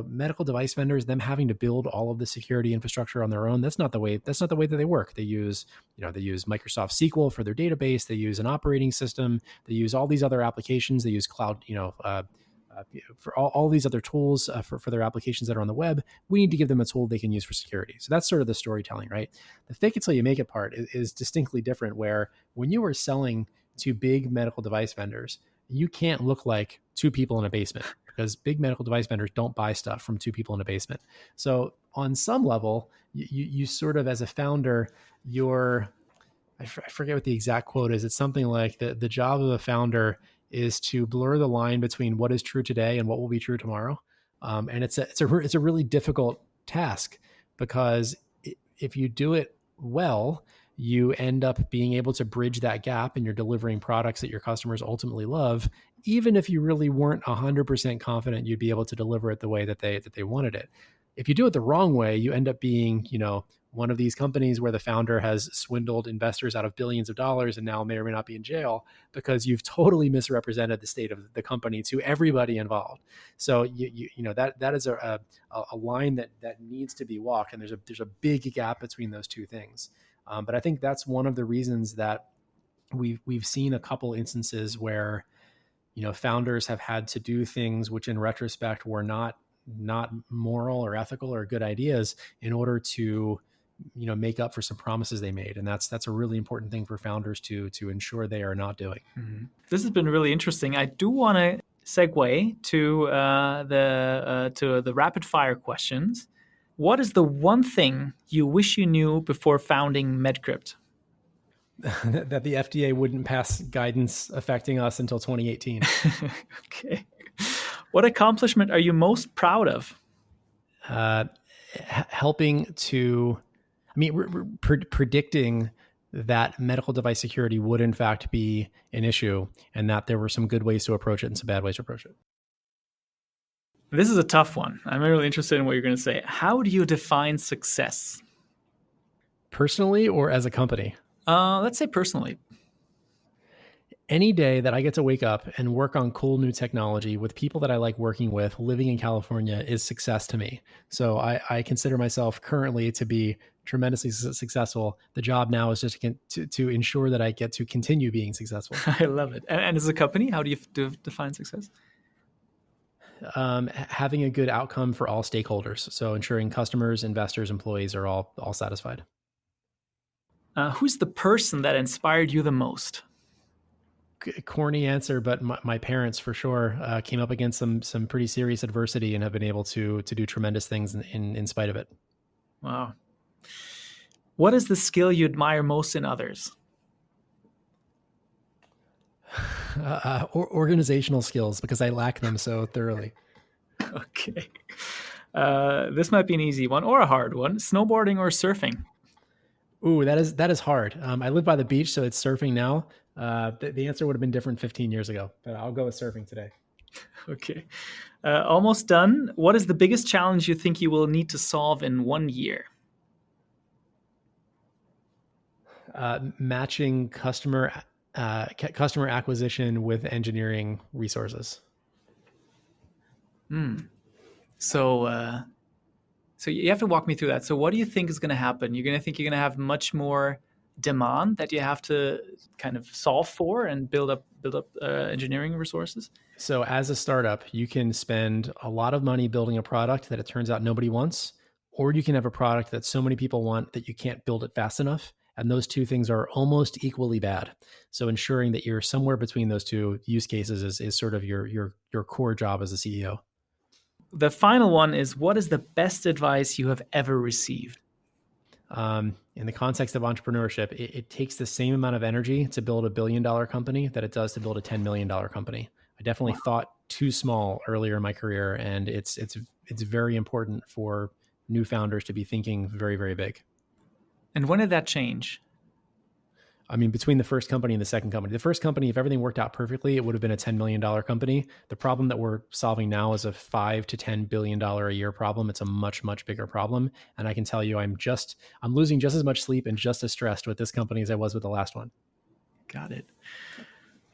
medical device vendors, them having to build all of the security infrastructure on their own, that's not the way that they work. They use Microsoft SQL for their database. They use an operating system. They use all these other applications. They use cloud, for all these other tools for their applications that are on the web. We need to give them a tool they can use for security. So that's sort of the storytelling, right? The fake it till you make it part is distinctly different, where when you are selling to big medical device vendors, you can't look like two people in a basement, because big medical device vendors don't buy stuff from two people in a basement. So on some level, you sort of, as a founder, I forget what the exact quote is. It's something like the job of a founder is to blur the line between what is true today and what will be true tomorrow. And it's a really difficult task, because if you do it well, you end up being able to bridge that gap, and you're delivering products that your customers ultimately love, even if you really weren't 100% confident you'd be able to deliver it the way that they wanted it. If you do it the wrong way, you end up being, one of these companies where the founder has swindled investors out of billions of dollars and now may or may not be in jail, because you've totally misrepresented the state of the company to everybody involved. So that is a line that needs to be walked, and there's a big gap between those two things. But I think that's one of the reasons that we've seen a couple instances where founders have had to do things which in retrospect were not moral or ethical or good ideas, in order to make up for some promises they made. And that's a really important thing for founders to ensure they are not doing. Mm-hmm. This has been really interesting. I do want to segue to the rapid fire questions. What is the one thing you wish you knew before founding MedCrypt? That the FDA wouldn't pass guidance affecting us until 2018. Okay. What accomplishment are you most proud of? Predicting that medical device security would in fact be an issue, and that there were some good ways to approach it and some bad ways to approach it. This is a tough one. I'm really interested in what you're going to say. How do you define success? Personally or as a company? Let's say personally. Any day that I get to wake up and work on cool new technology with people that I like working with, living in California, is success to me. So I consider myself currently to be tremendously successful. The job now is just to ensure that I get to continue being successful. I love it. And as a company, how do you define success? Having a good outcome for all stakeholders. So ensuring customers, investors, employees are all satisfied. Who's the person that inspired you the most? Corny answer, but my parents for sure came up against some pretty serious adversity and have been able to do tremendous things in spite of it. Wow. What is the skill you admire most in others? Organizational skills, because I lack them so thoroughly. Okay. This might be an easy one or a hard one. Snowboarding or surfing? Ooh, that is hard. I live by the beach, so it's surfing now. The answer would have been different 15 years ago, but I'll go with surfing today. Okay. Almost done. What is the biggest challenge you think you will need to solve in 1 year? Matching customer acquisition with engineering resources. So you have to walk me through that. So what do you think is going to happen? You're going to have much more demand that you have to kind of solve for and build up engineering resources? So as a startup, you can spend a lot of money building a product that it turns out nobody wants, or you can have a product that so many people want that you can't build it fast enough. And those two things are almost equally bad. So ensuring that you're somewhere between those two use cases is sort of your core job as a CEO. The final one is, what is the best advice you have ever received? In the context of entrepreneurship, it takes the same amount of energy to build $1 billion company that it does to build a $10 million company. I definitely thought too small earlier in my career, and it's very important for new founders to be thinking very, very big. And when did that change? I mean, between the first company and the second company. The first company, if everything worked out perfectly, it would have been a $10 million company. The problem that we're solving now is a $5 to $10 billion a year problem. It's a much, much bigger problem. And I can tell you, I'm losing just as much sleep and just as stressed with this company as I was with the last one. Got it.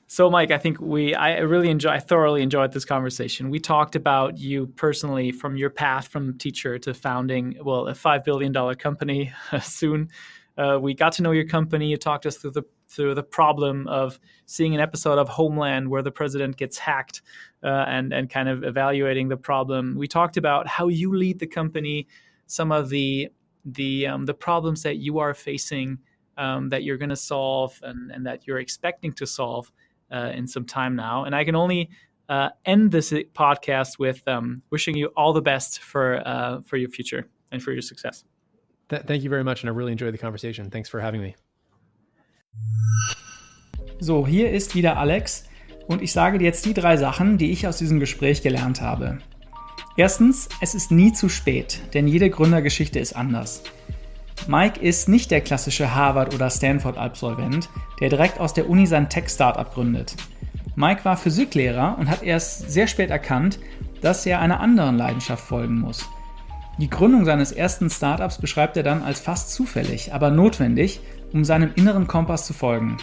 So, Mike, I think I thoroughly enjoyed this conversation. We talked about you personally, from your path from teacher to founding, a $5 billion company soon. We got to know your company. You talked us through the problem of seeing an episode of Homeland where the president gets hacked, and kind of evaluating the problem. We talked about how you lead the company, some of the problems that you are facing, that you're going to solve and that you're expecting to solve in some time now. And I can only end this podcast with wishing you all the best for your future and for your success. Thank you very much, and I really enjoyed the conversation. Thanks for having me. So, hier ist wieder Alex und ich sage dir jetzt die 3 Sachen, die ich aus diesem Gespräch gelernt habe. Erstens, es ist nie zu spät, denn jede Gründergeschichte ist anders. Mike ist nicht der klassische Harvard- oder Stanford-Absolvent, der direkt aus der Uni sein Tech-Startup gründet. Mike war Physiklehrer und hat erst sehr spät erkannt, dass er einer anderen Leidenschaft folgen muss. Die Gründung seines ersten Startups beschreibt er dann als fast zufällig, aber notwendig, um seinem inneren Kompass zu folgen.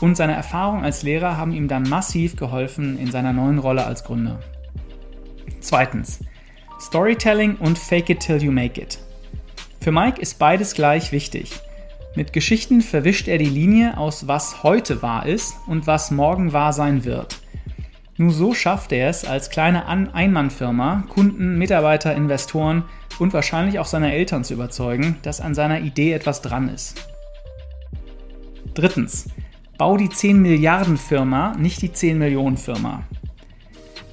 Und seine Erfahrungen als Lehrer haben ihm dann massiv geholfen in seiner neuen Rolle als Gründer. Zweitens, Storytelling und Fake it till you make it. Für Mike ist beides gleich wichtig. Mit Geschichten verwischt er die Linie aus was heute wahr ist und was morgen wahr sein wird. Nur so schafft er es, als kleine Einmannfirma Kunden, Mitarbeiter, Investoren und wahrscheinlich auch seine Eltern zu überzeugen, dass an seiner Idee etwas dran ist. Drittens, bau die 10 Milliarden Firma, nicht die 10 Millionen Firma.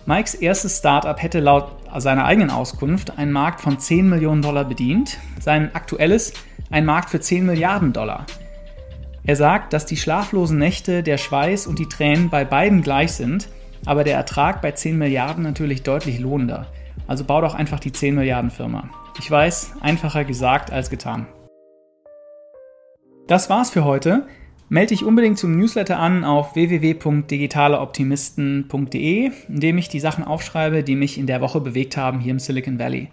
Mikes erstes Startup hätte laut seiner eigenen Auskunft einen Markt von 10 Millionen Dollar bedient, sein aktuelles ein Markt für 10 Milliarden Dollar. Er sagt, dass die schlaflosen Nächte, der Schweiß und die Tränen bei beiden gleich sind, aber der Ertrag bei 10 Milliarden natürlich deutlich lohnender. Also bau doch einfach die 10 Milliarden Firma. Ich weiß, einfacher gesagt als getan. Das war's für heute. Melde dich unbedingt zum Newsletter an auf www.digitaleoptimisten.de, in dem ich die Sachen aufschreibe, die mich in der Woche bewegt haben hier im Silicon Valley.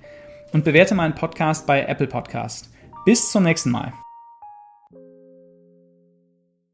Und bewerte meinen Podcast bei Apple Podcast. Bis zum nächsten Mal.